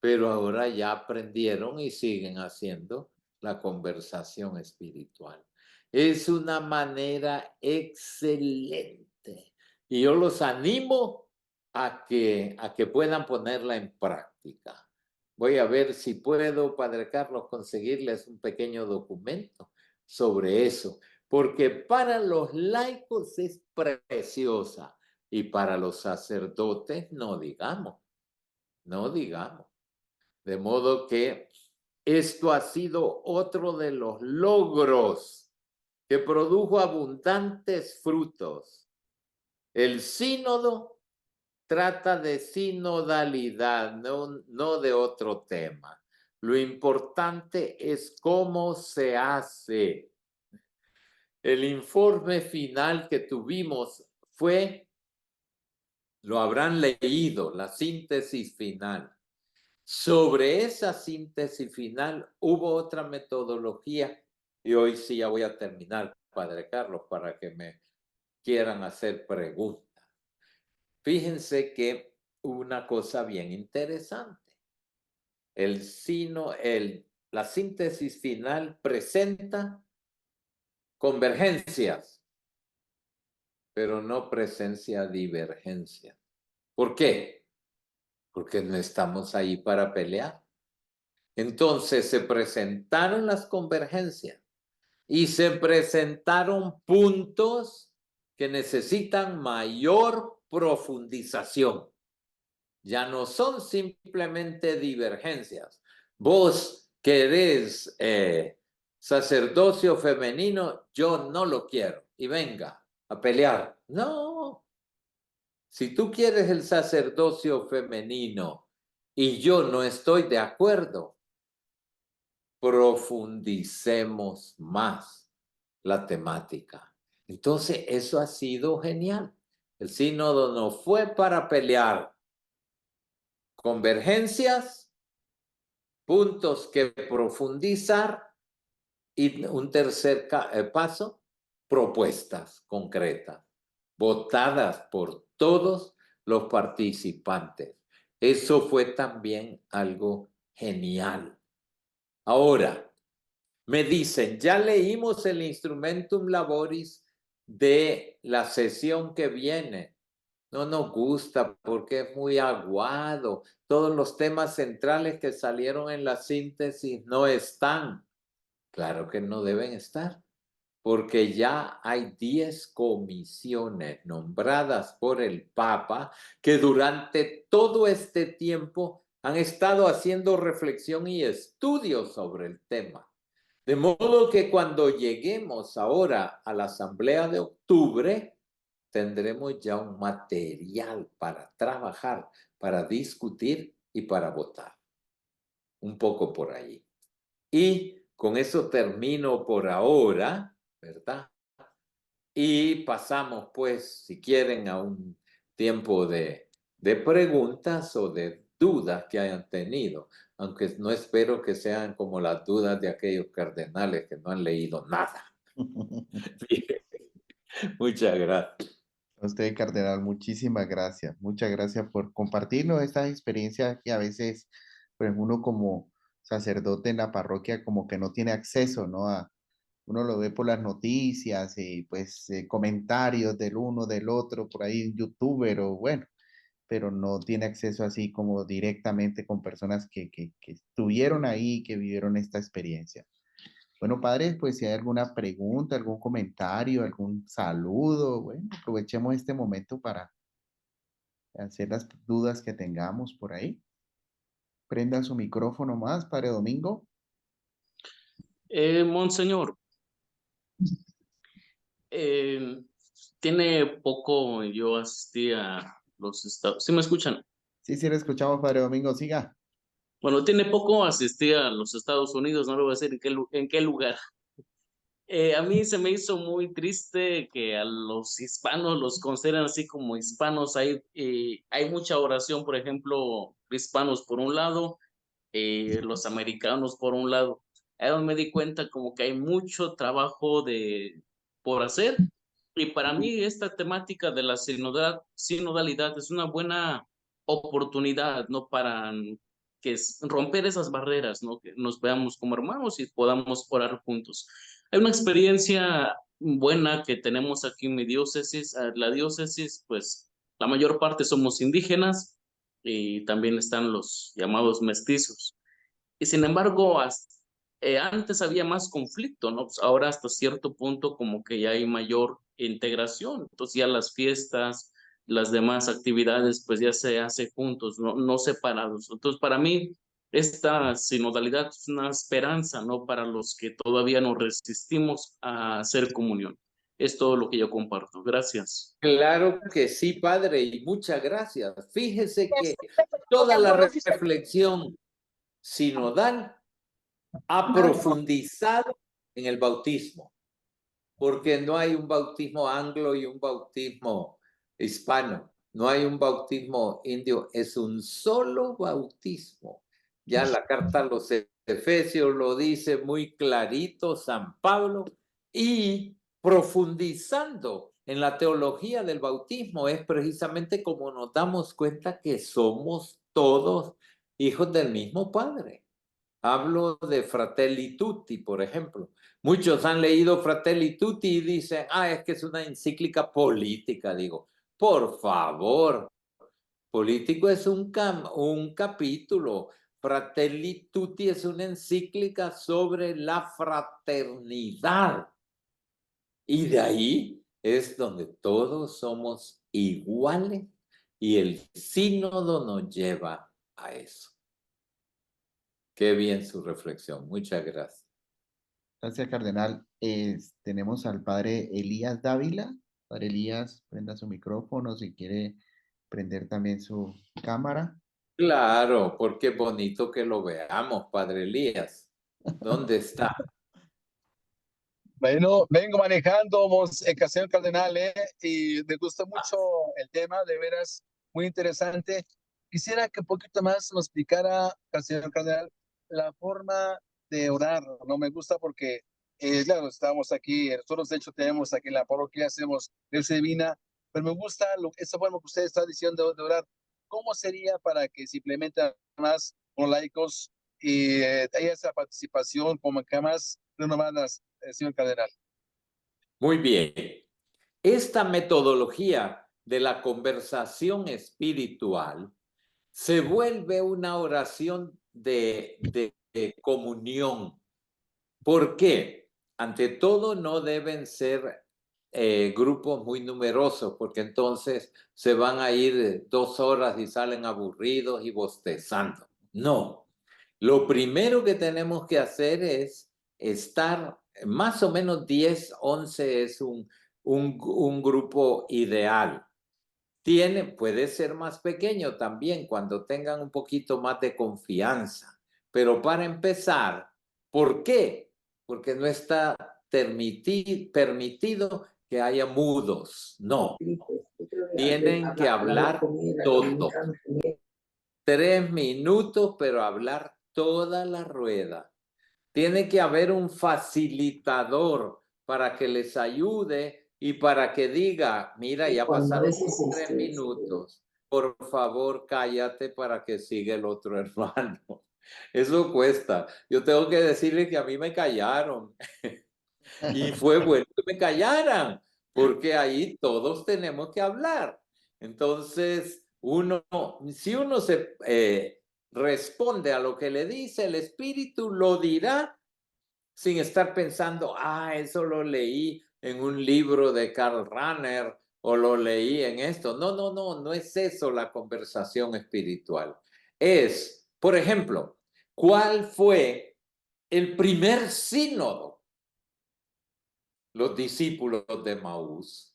pero ahora ya aprendieron y siguen haciendo la conversación espiritual. Es una manera excelente y yo los animo a que puedan ponerla en práctica. Voy a ver si puedo, Padre Carlos, conseguirles un pequeño documento sobre eso, porque para los laicos es preciosa y para los sacerdotes no digamos, no digamos. De modo que esto ha sido otro de los logros que produjo abundantes frutos. El sínodo trata de sinodalidad, no de otro tema. Lo importante es cómo se hace. El informe final que tuvimos fue, lo habrán leído, la síntesis final. Sobre esa síntesis final hubo otra metodología y hoy sí ya voy a terminar, Padre Carlos, para que me quieran hacer preguntas. Fíjense que una cosa bien interesante. La síntesis final presenta convergencias, pero no presencia divergencia. ¿Por qué? Porque no estamos ahí para pelear. Entonces se presentaron las convergencias y se presentaron puntos que necesitan mayor profundización. Ya no son simplemente divergencias. Vos querés sacerdocio femenino, yo no lo quiero. Y venga a pelear. No. Si tú quieres el sacerdocio femenino y yo no estoy de acuerdo, profundicemos más la temática. Entonces, eso ha sido genial. El sínodo no fue para pelear. Convergencias, puntos que profundizar y un tercer paso, propuestas concretas, votadas por todos los participantes. Eso fue también algo genial. Ahora, me dicen, ya leímos el Instrumentum Laboris de la sesión que viene. No nos gusta porque es muy aguado. Todos los temas centrales que salieron en la síntesis no están. Claro que no deben estar, porque ya hay 10 comisiones nombradas por el Papa que durante todo este tiempo han estado haciendo reflexión y estudios sobre el tema. De modo que cuando lleguemos ahora a la asamblea de octubre, tendremos ya un material para trabajar, para discutir y para votar. Un poco por ahí. Y con eso termino por ahora, ¿verdad? Y pasamos, pues, si quieren, a un tiempo de preguntas o de dudas que hayan tenido, aunque no espero que sean como las dudas de aquellos cardenales que no han leído nada. Muchas gracias. A usted, cardenal, muchísimas gracias. Muchas gracias por compartirnos estas experiencias que a veces, pues uno como sacerdote en la parroquia como que no tiene acceso, ¿no? Uno lo ve por las noticias y pues comentarios del uno, del otro, por ahí en youtuber o bueno, pero no tiene acceso así como directamente con personas que estuvieron ahí, que vivieron esta experiencia. Bueno, padre, pues si hay alguna pregunta, algún comentario, algún saludo, bueno, aprovechemos este momento para hacer las dudas que tengamos por ahí. Prenda su micrófono más, padre Domingo. Monseñor, eh, tiene poco yo asistí a los Estados, ¿sí me escuchan? Sí, sí, le escuchamos, padre Domingo, siga. Bueno, tiene poco asistí a los Estados Unidos, no le voy a decir en qué lugar. A mí se me hizo muy triste que a los hispanos los consideran así como hispanos. Hay mucha oración, por ejemplo, hispanos por un lado, los americanos por un lado. Ahí donde me di cuenta como que hay mucho trabajo por hacer. Y para mí esta temática de la sinodalidad es una buena oportunidad, ¿no? Para romper esas barreras, ¿no? Que nos veamos como hermanos y podamos orar juntos. Hay una experiencia buena que tenemos aquí en mi diócesis. La diócesis, pues, la mayor parte somos indígenas y también están los llamados mestizos. Y sin embargo, antes había más conflicto, ¿no? Pues ahora hasta cierto punto como que ya hay mayor integración. Entonces ya las fiestas, las demás actividades, pues ya se hace juntos, no separados. Entonces para mí esta sinodalidad es una esperanza, ¿no? Para los que todavía nos resistimos a hacer comunión. Es todo lo que yo comparto. Gracias. Claro que sí, padre, y muchas gracias. Fíjese que toda la reflexión sinodal ha profundizado en el bautismo, porque no hay un bautismo anglo y un bautismo hispano, no hay un bautismo indio, es un solo bautismo. Ya la carta a los Efesios lo dice muy clarito San Pablo, y profundizando en la teología del bautismo es precisamente como nos damos cuenta que somos todos hijos del mismo Padre. Hablo de Fratelli Tutti, por ejemplo. Muchos han leído Fratelli Tutti y dicen, es que es una encíclica política. Digo, por favor, político es un capítulo. Fratelli Tutti es una encíclica sobre la fraternidad. Y de ahí es donde todos somos iguales y el sínodo nos lleva a eso. Qué bien su reflexión. Muchas gracias. Gracias, cardenal. Tenemos al padre Elías Dávila. Padre Elías, prenda su micrófono si quiere prender también su cámara. Claro, porque es bonito que lo veamos, Padre Elías. ¿Dónde está? Bueno, vengo manejando, señor Cardenal, y me gusta mucho el tema, de veras, muy interesante. Quisiera que un poquito más nos explicara, señor Cardenal, la forma de orar. No me gusta porque, claro, estamos aquí, nosotros de hecho tenemos aquí en la parroquia, hacemos Lección Divina, pero me gusta esa forma que usted está diciendo de orar. ¿Cómo sería para que se implementa más con laicos y haya esa participación como que más renovadas, señor Cardenal? Muy bien. Esta metodología de la conversación espiritual se vuelve una oración de comunión. ¿Por qué? Ante todo, no deben ser grupos muy numerosos, porque entonces se van a ir 2 horas y salen aburridos y bostezando. No. Lo primero que tenemos que hacer es estar más o menos 10, 11 es un grupo ideal. Puede ser más pequeño también cuando tengan un poquito más de confianza. Pero para empezar, ¿por qué? Porque no está permitido que haya mudos. No, tienen que hablar todos. 3 minutos, pero hablar toda la rueda. Tiene que haber un facilitador para que les ayude y para que diga, mira, ya pasaron 3 minutos, por favor cállate para que siga el otro hermano. Eso cuesta. Yo tengo que decirle que a mí me callaron y fue bueno que me callaran, porque ahí todos tenemos que hablar. Entonces, si uno se responde a lo que le dice el Espíritu, lo dirá sin estar pensando, eso lo leí en un libro de Karl Rahner o lo leí en esto. No, no, no, no es eso la conversación espiritual. Es, por ejemplo, ¿cuál fue el primer sínodo? Los discípulos de Maús.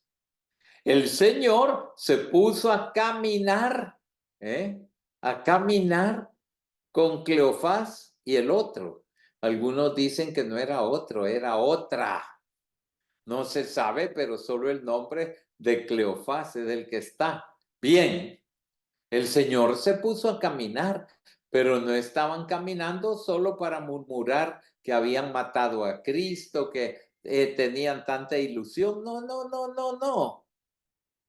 El Señor se puso a caminar con Cleofás y el otro. Algunos dicen que no era otro, era otra. No se sabe, pero solo el nombre de Cleofás es el que está. Bien, el Señor se puso a caminar, pero no estaban caminando solo para murmurar que habían matado a Cristo, que tenían tanta ilusión. No, no, no, no, no.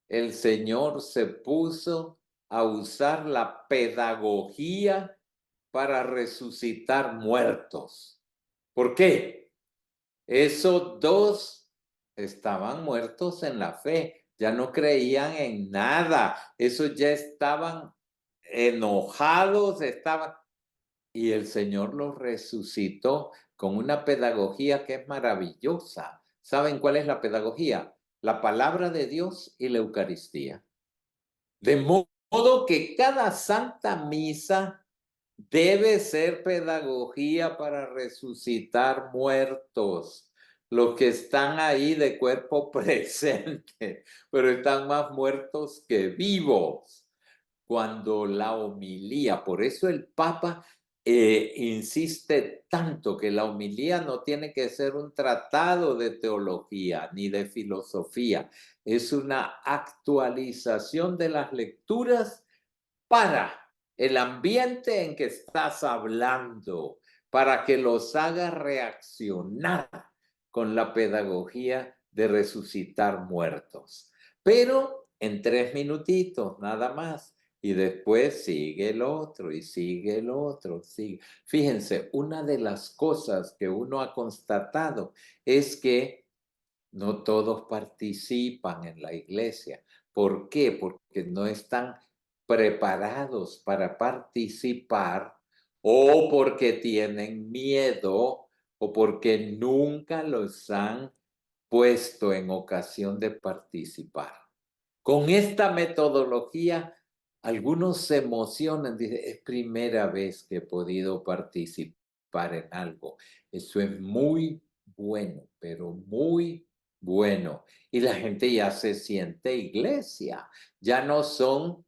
El Señor se puso a usar la pedagogía para resucitar muertos. ¿Por qué? Esos dos estaban muertos en la fe, ya no creían en nada, esos ya estaban enojados, y el Señor los resucitó con una pedagogía que es maravillosa. ¿Saben cuál es la pedagogía? La palabra de Dios y la Eucaristía. De modo que cada santa misa debe ser pedagogía para resucitar muertos, los que están ahí de cuerpo presente, pero están más muertos que vivos. Cuando la homilía, por eso el Papa insiste tanto que la homilía no tiene que ser un tratado de teología ni de filosofía, es una actualización de las lecturas para el ambiente en que estás hablando, para que los haga reaccionar con la pedagogía de resucitar muertos. Pero en 3 minutitos, nada más. Y después sigue el otro y sigue el otro. Sigue. Fíjense, una de las cosas que uno ha constatado es que no todos participan en la iglesia. ¿Por qué? Porque no están preparados para participar o porque tienen miedo o porque nunca los han puesto en ocasión de participar. Con esta metodología, algunos se emocionan, dicen, es primera vez que he podido participar en algo. Eso es muy bueno, pero muy bueno. Y la gente ya se siente iglesia, ya no son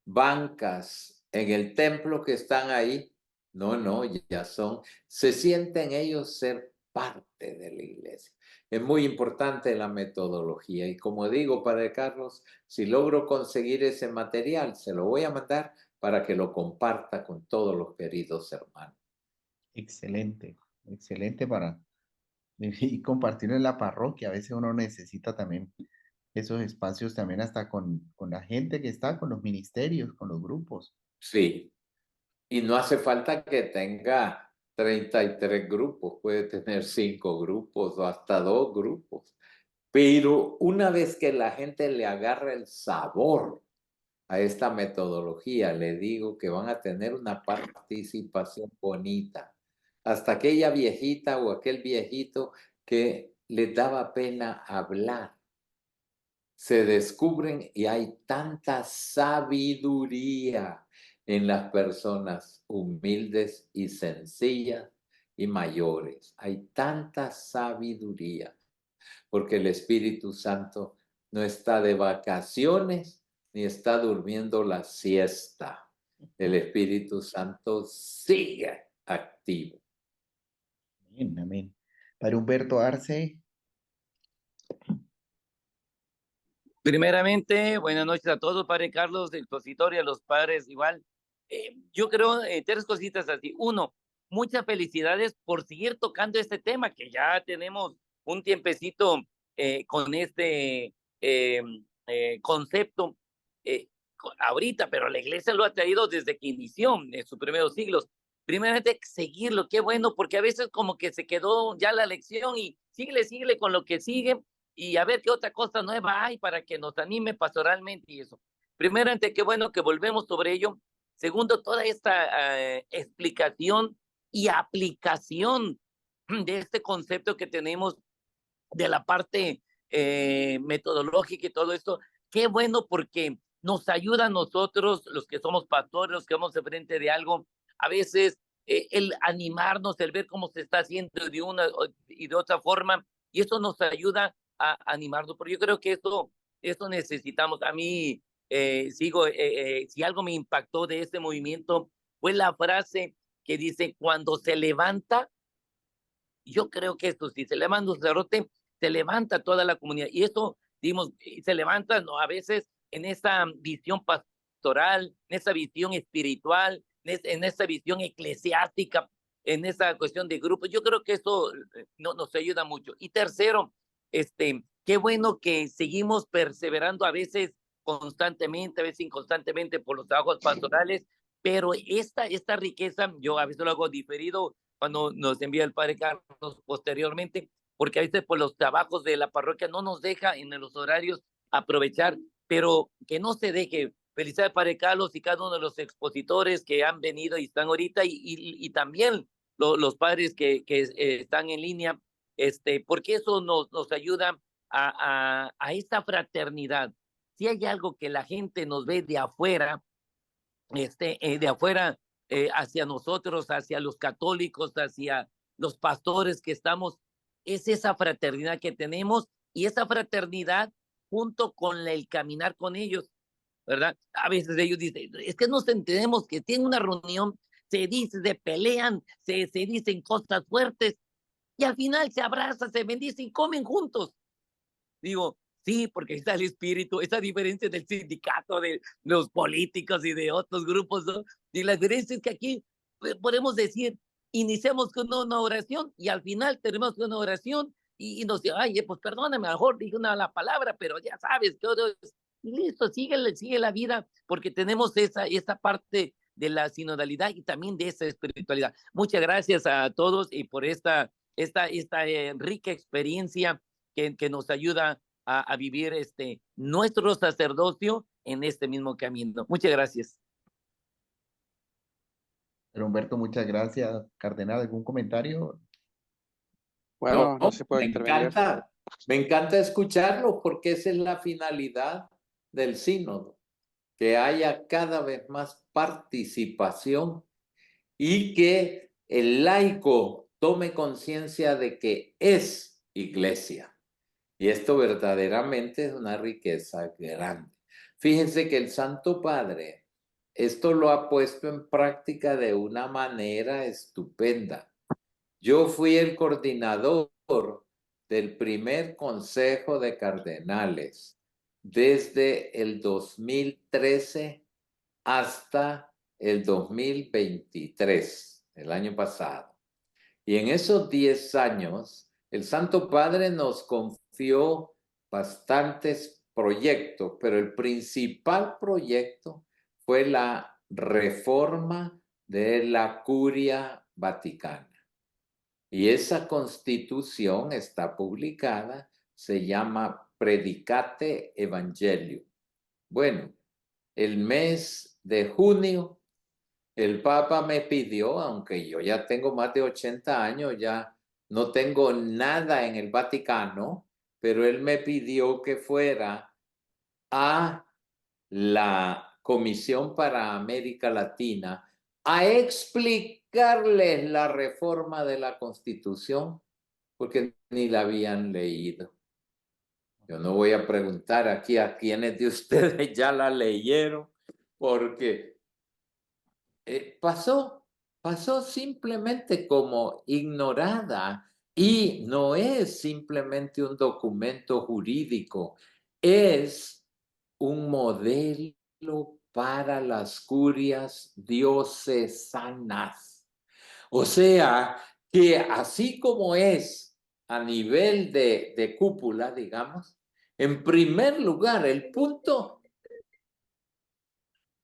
bancas en el templo que están ahí. No, no, ya son, se sienten ellos ser parte de la iglesia. Es muy importante la metodología y como digo, Padre Carlos, si logro conseguir ese material, se lo voy a mandar para que lo comparta con todos los queridos hermanos. Excelente, excelente para y compartirlo en la parroquia. A veces uno necesita también esos espacios también hasta con la gente que está, con los ministerios, con los grupos. Sí, y no hace falta que tenga 33 grupos, puede tener 5 grupos o hasta 2 grupos. Pero una vez que la gente le agarra el sabor a esta metodología, le digo que van a tener una participación bonita. Hasta aquella viejita o aquel viejito que le daba pena hablar, se descubren y hay tanta sabiduría en las personas humildes y sencillas y mayores. Hay tanta sabiduría porque el Espíritu Santo no está de vacaciones ni está durmiendo la siesta. El Espíritu Santo sigue activo. Amén, amén. Padre Humberto Arce. Primeramente, buenas noches a todos, Padre Carlos, del expositorio, a los padres igual. Yo creo 3 cositas así. Uno, muchas felicidades por seguir tocando este tema, que ya tenemos un tiempecito con este concepto ahorita, pero la iglesia lo ha traído desde que inició en sus primeros siglos. Primeramente, seguirlo, qué bueno, porque a veces como que se quedó ya la lección y síguele con lo que sigue y a ver qué otra cosa nueva hay para que nos anime pastoralmente y eso. Primeramente, qué bueno que volvemos sobre ello. Segundo, toda esta explicación y aplicación de este concepto que tenemos de la parte metodológica y todo esto. Qué bueno, porque nos ayuda a nosotros, los que somos pastores, los que vamos enfrente de algo, a veces el animarnos, el ver cómo se está haciendo de una y de otra forma, y eso nos ayuda a animarnos, porque yo creo que eso necesitamos. A mí, si algo me impactó de este movimiento, fue la frase que dice: cuando se levanta, yo creo que esto, si se levanta un sacerdote, se levanta toda la comunidad. Y esto, digamos, se levanta, ¿no?, a veces en esa visión pastoral, en esa visión espiritual, en esa visión eclesiástica, en esa cuestión de grupos. Yo creo que eso nos ayuda mucho. Y tercero, qué bueno que seguimos perseverando, a veces constantemente, a veces inconstantemente, por los trabajos pastorales, pero esta riqueza, yo a veces lo hago diferido cuando nos envía el padre Carlos posteriormente, porque a veces por los trabajos de la parroquia no nos deja en los horarios aprovechar, pero que no se deje. Felicidades, padre Carlos, y cada uno de los expositores que han venido y están ahorita, y también los padres que están en línea, porque eso nos ayuda a esta fraternidad. Si hay algo que la gente nos ve de afuera, hacia nosotros, hacia los católicos, hacia los pastores que estamos, es esa fraternidad que tenemos, y esa fraternidad junto con el caminar con ellos, ¿verdad? A veces ellos dicen, es que nos entendemos, que tienen una reunión, se dice, se pelean, se dicen cosas fuertes, y al final se abrazan, se bendicen y comen juntos. Digo, sí, porque está el espíritu, esa diferencia del sindicato, de los políticos y de otros grupos, ¿no? Y la diferencia es que aquí podemos decir, iniciamos con una oración y al final terminamos con una oración, y nos dice, ay, pues perdóname, a lo mejor dije una mala palabra, pero ya sabes que y listo, sigue la vida, porque tenemos esa parte de la sinodalidad y también de esa espiritualidad. Muchas gracias a todos y por esta rica experiencia que nos ayuda a vivir nuestro sacerdocio en este mismo camino. Muchas gracias. Pero Humberto, muchas gracias. Cardenal, ¿algún comentario? Bueno, no sé si puedo me intervenir. me encanta escucharlo, porque esa es la finalidad del sínodo, que haya cada vez más participación y que el laico tome conciencia de que es iglesia. Y esto verdaderamente es una riqueza grande. Fíjense que el Santo Padre esto lo ha puesto en práctica de una manera estupenda. Yo fui el coordinador del primer Consejo de Cardenales desde el 2013 hasta el 2023, el año pasado. Y en esos 10 años, el Santo Padre nos confió bastantes proyectos, pero el principal proyecto fue la reforma de la Curia Vaticana. Y esa constitución está publicada, se llama Predicate Evangelium. Bueno, el mes de junio, el Papa me pidió, aunque yo ya tengo más de 80 años, ya no tengo nada en el Vaticano, pero él me pidió que fuera a la Comisión para América Latina a explicarles la reforma de la Constitución, porque ni la habían leído. Yo no voy a preguntar aquí a quiénes de ustedes ya la leyeron, porque pasó simplemente como ignorada, y no es simplemente un documento jurídico, es un modelo para las curias diocesanas. O sea, que así como es a nivel de cúpula, digamos, en primer lugar, el punto,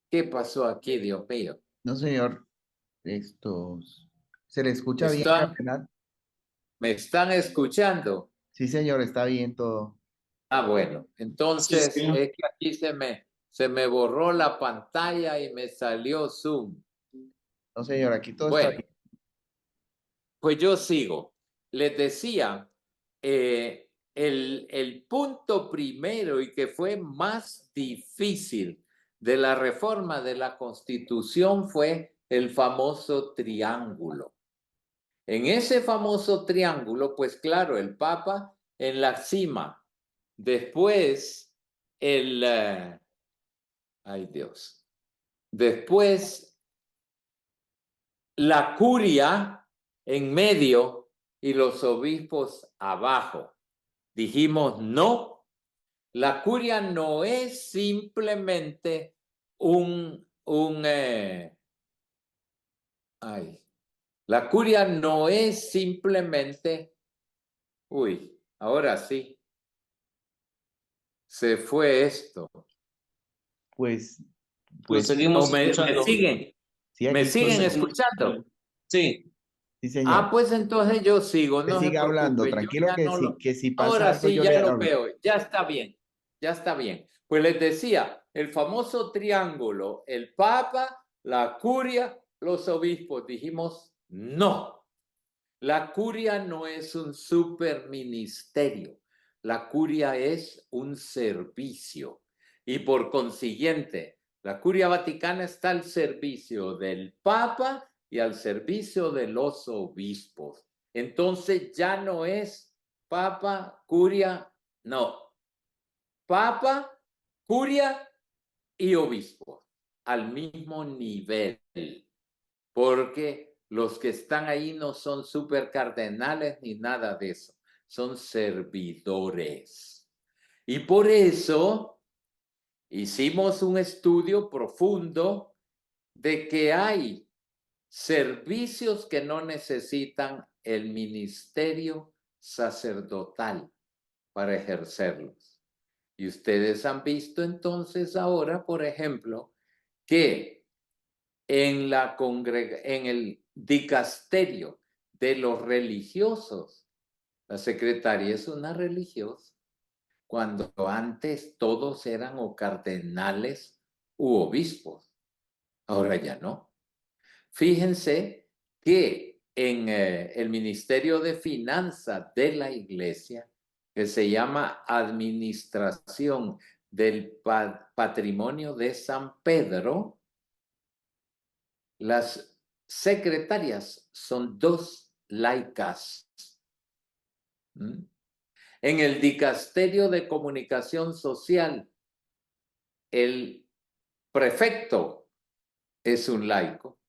¿qué pasó aquí, Dios mío? No, señor. ¿Se le escucha bien, Cardenal? ¿Me están escuchando? Sí, señor, está bien todo. Ah, bueno, entonces Sí. es que aquí se me borró la pantalla y me salió Zoom. No, señor, aquí todo está Bueno, bien. pues yo sigo. les decía, el punto primero y que fue más difícil de la reforma de la Constitución fue el famoso triángulo. En ese famoso triángulo, pues claro, el Papa en la cima, después ay Dios, después la curia en medio y los obispos abajo. Dijimos no, la curia no es simplemente la curia no es simplemente, ahora sí, se fue esto. Pues, Lo pues, seguimos ¿Me escuchando. siguen? sí, ¿Me aquí siguen estoy. escuchando? Sí. Sí, señor. Pues entonces yo sigo, Usted no se siga hablando, preocupe, yo tranquilo ya no lo... que si pasa Ahora algo sí, yo ya le lo hablo. veo, ya está bien, ya está bien. Pues les decía, el famoso triángulo, el Papa, la curia, los obispos, dijimos no. La curia no es un superministerio, la curia es un servicio y por consiguiente, la curia vaticana está al servicio del Papa y al servicio de los obispos. Entonces ya no es Papa, curia, no. Papa, curia y obispo al mismo nivel, porque los que están ahí no son supercardenales ni nada de eso, son servidores. Y por eso hicimos un estudio profundo de que hay servicios que no necesitan el ministerio sacerdotal para ejercerlos. Y ustedes han visto entonces ahora, por ejemplo, que en el dicasterio de los religiosos, la secretaria es una religiosa, cuando antes todos eran o cardenales u obispos. Ahora ya no. Fíjense que en el Ministerio de Finanzas de la Iglesia, que se llama Administración del Patrimonio de San Pedro, las secretarias son 2 laicas. En el Dicasterio de Comunicación Social, el prefecto es un laico.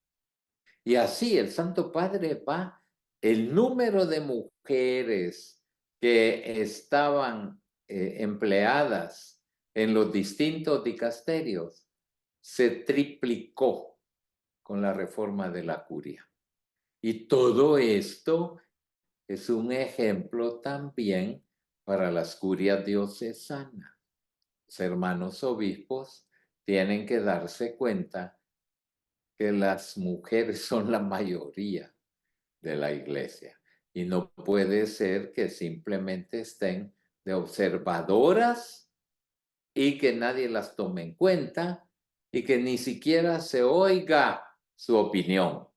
Y así el Santo Padre va, el número de mujeres que estaban empleadas en los distintos dicasterios se triplicó con la reforma de la curia. Y todo esto es un ejemplo también para las curias diocesanas. Los hermanos obispos tienen que darse cuenta que las mujeres son la mayoría de la iglesia y no puede ser que simplemente estén de observadoras y que nadie las tome en cuenta y que ni siquiera se oiga su opinión.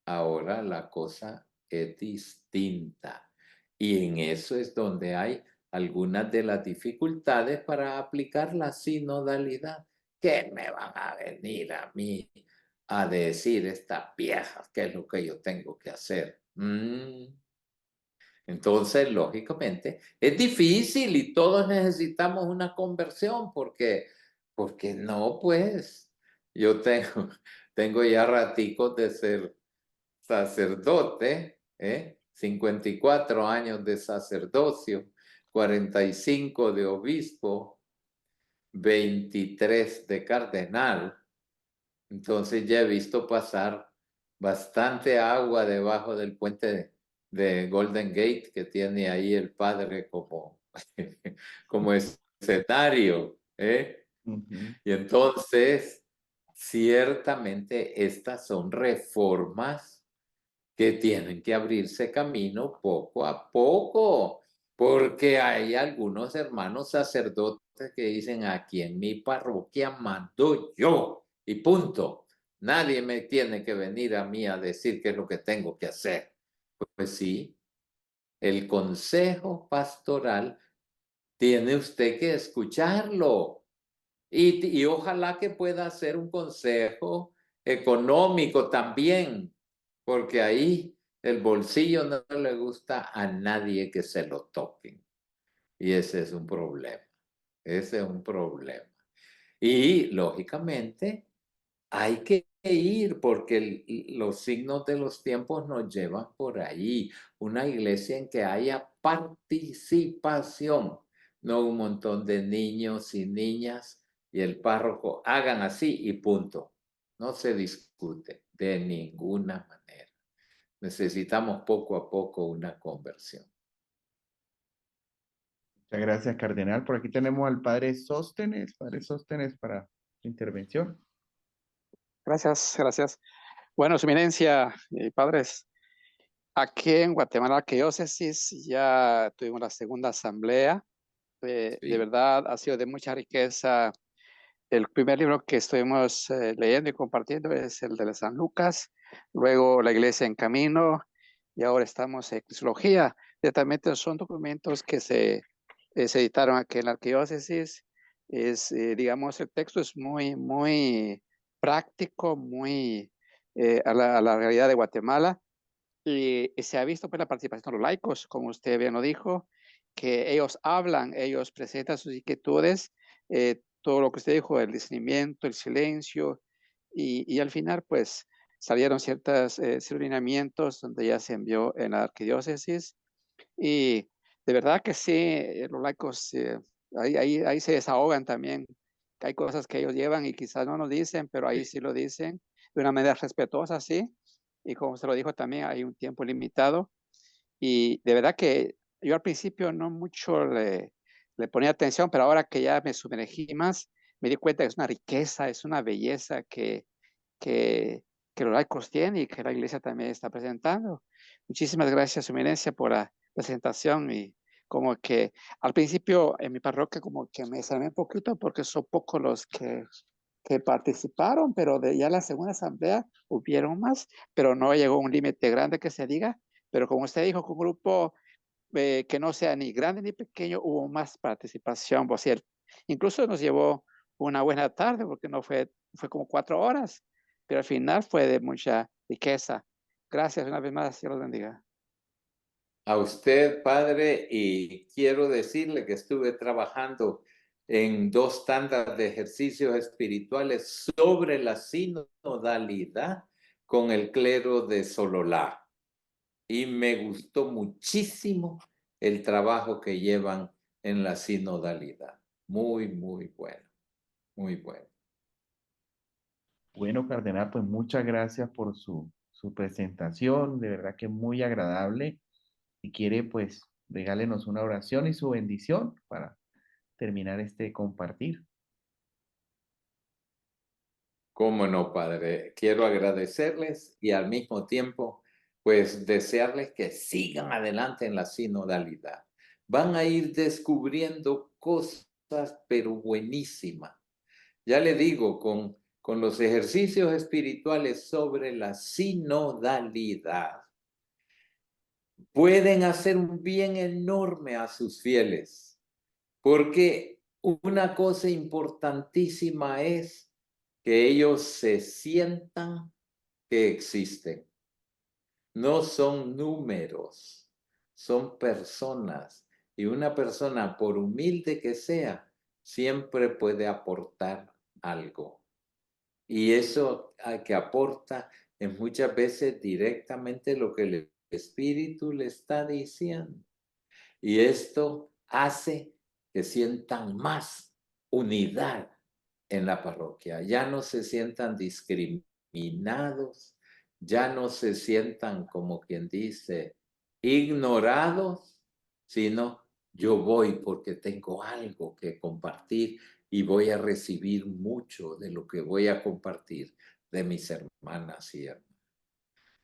Ahora la cosa es distinta y en eso es donde hay algunas de las dificultades para aplicar la sinodalidad. ¿Qué me van a venir a mí a decir estas viejas qué es lo que yo tengo que hacer? Entonces, lógicamente, es difícil y todos necesitamos una conversión porque no, pues, yo tengo ya raticos de ser sacerdote, 54 años de sacerdocio, 45 de obispo, 23 de cardenal. Entonces ya he visto pasar bastante agua debajo del puente de Golden Gate que tiene ahí el padre como escenario. Y entonces, ciertamente estas son reformas que tienen que abrirse camino poco a poco, porque hay algunos hermanos sacerdotes que dicen, aquí en mi parroquia mando yo, y punto. Nadie me tiene que venir a mí a decir qué es lo que tengo que hacer. Pues sí, El consejo pastoral tiene usted que escucharlo. Y ojalá que pueda ser un consejo económico también, porque ahí el bolsillo no le gusta a nadie que se lo toquen. Y ese es un problema. Ese es un problema. Y lógicamente hay que ir porque los signos de los tiempos nos llevan por ahí. Una iglesia en que haya participación, no un montón de niños y niñas y el párroco hagan así y punto. No se discute de ninguna manera. Necesitamos poco a poco una conversión. Muchas gracias, cardenal. Por aquí tenemos al padre Sóstenes para su intervención. Gracias, gracias. Bueno, su eminencia, padres, aquí en Guatemala, arquidiócesis, ya tuvimos la segunda asamblea. De Sí. verdad, ha sido de mucha riqueza. El primer libro que estuvimos leyendo y compartiendo es el de San Lucas, luego La Iglesia en Camino, y ahora estamos en Eclesiología. Ciertamente son documentos que se editaron aquí en la arquidiócesis. Digamos, el texto es muy práctico, muy a la realidad de Guatemala. Y se ha visto pues la participación de los laicos, como usted bien lo dijo, que ellos hablan, ellos presentan sus inquietudes, todo lo que usted dijo, el discernimiento, el silencio, y al final pues salieron ciertos lineamientos donde ya se envió en la arquidiócesis, y de verdad que sí, los laicos ahí se desahogan también, que hay cosas que ellos llevan y quizás no nos dicen, pero ahí sí lo dicen de una manera respetuosa, sí, y como se lo dijo también, hay un tiempo limitado, y de verdad que yo al principio no mucho le ponía atención, pero ahora que ya me sumergí más, me di cuenta que es una riqueza, es una belleza que, que los laicos tienen y que la iglesia también está presentando. Muchísimas gracias, su eminencia, por la presentación, y como que al principio en mi parroquia como que me desanimé un poquito porque son pocos los que participaron, pero de ya la segunda asamblea hubieron más, pero no llegó a un límite grande que se diga, pero como usted dijo, con un grupo que no sea ni grande ni pequeño, hubo más participación, por cierto. Incluso nos llevó una buena tarde, porque no fue como 4 horas, pero al final fue de mucha riqueza. Gracias una vez más, Dios los bendiga. A usted, padre, y quiero decirle que estuve trabajando en 2 tandas de ejercicios espirituales sobre la sinodalidad con el clero de Sololá. Y me gustó muchísimo el trabajo que llevan en la sinodalidad. Muy, muy bueno, muy bueno. Bueno, cardenal, pues muchas gracias por su presentación, de verdad que muy agradable. Si quiere, pues regálenos una oración y su bendición para terminar este compartir. Cómo no, padre. Quiero agradecerles y al mismo tiempo, pues desearles que sigan adelante en la sinodalidad. Van a ir descubriendo cosas, pero buenísimas. Ya le digo, con los ejercicios espirituales sobre la sinodalidad, pueden hacer un bien enorme a sus fieles, porque una cosa importantísima es que ellos se sientan que existen. No son números, son personas. Y una persona, por humilde que sea, siempre puede aportar algo. Y eso que aporta es muchas veces directamente lo que el Espíritu le está diciendo. Y esto hace que sientan más unidad en la parroquia. Ya no se sientan discriminados, ya no se sientan, como quien dice, ignorados, sino yo voy porque tengo algo que compartir y voy a recibir mucho de lo que voy a compartir de mis hermanas y hermanos.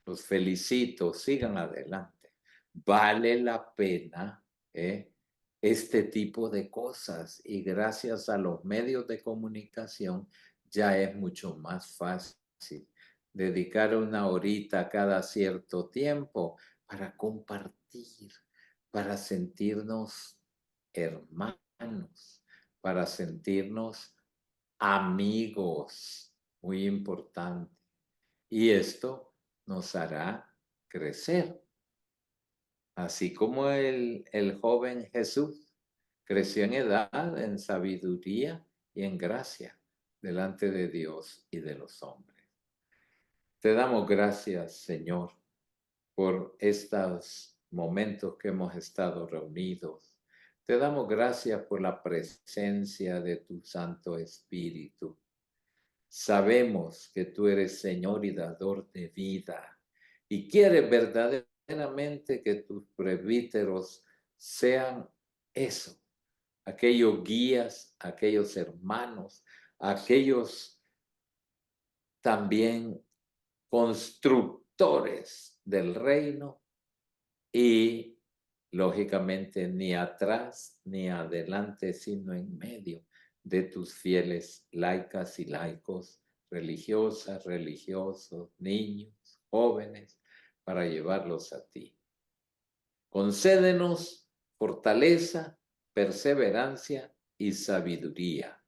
Los felicito, sigan adelante. Vale la pena este tipo de cosas y gracias a los medios de comunicación ya es mucho más fácil dedicar una horita cada cierto tiempo para compartir, para sentirnos hermanos, para sentirnos amigos, muy importante. Y esto nos hará crecer. Así como el joven Jesús creció en edad, en sabiduría y en gracia delante de Dios y de los hombres. Te damos gracias, Señor, por estos momentos que hemos estado reunidos. Te damos gracias por la presencia de tu Santo Espíritu. Sabemos que tú eres Señor y dador de vida y quieres verdaderamente que tus presbíteros sean eso, aquellos guías, aquellos hermanos, aquellos también constructores del reino y, lógicamente, ni atrás ni adelante, sino en medio de tus fieles laicas y laicos, religiosas, religiosos, niños, jóvenes, para llevarlos a ti. Concédenos fortaleza, perseverancia y sabiduría,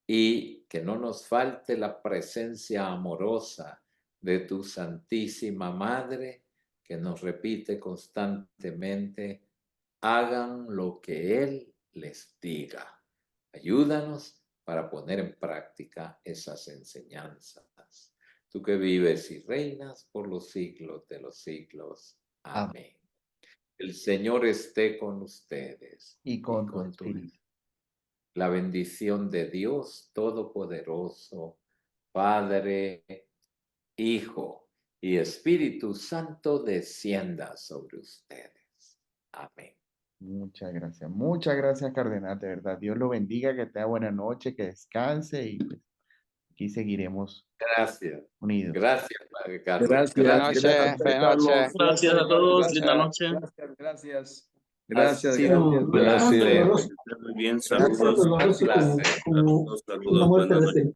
y que no nos falte la presencia amorosa de tu Santísima Madre, que nos repite constantemente: hagan lo que Él les diga. Ayúdanos para poner en práctica esas enseñanzas. Tú que vives y reinas por los siglos de los siglos. Amén. El Señor esté con ustedes Y con tu tu espíritu. La bendición de Dios Todopoderoso, Padre, Hijo y Espíritu Santo descienda sobre ustedes. Amén. Muchas gracias, cardenal, de verdad. Dios lo bendiga, que tenga buena noche, que descanse y pues, aquí seguiremos Gracias. unidos. Gracias, Padre Carlos. Gracias. Buenas Gracias. noches, buenas noches. Gracias a todos, linda noche. Gracias. Ha sido Gracias. un Gracias. placer. Muy bien, Saludos. saludos. Un placer. Saludos, Una muerte buenas de noches.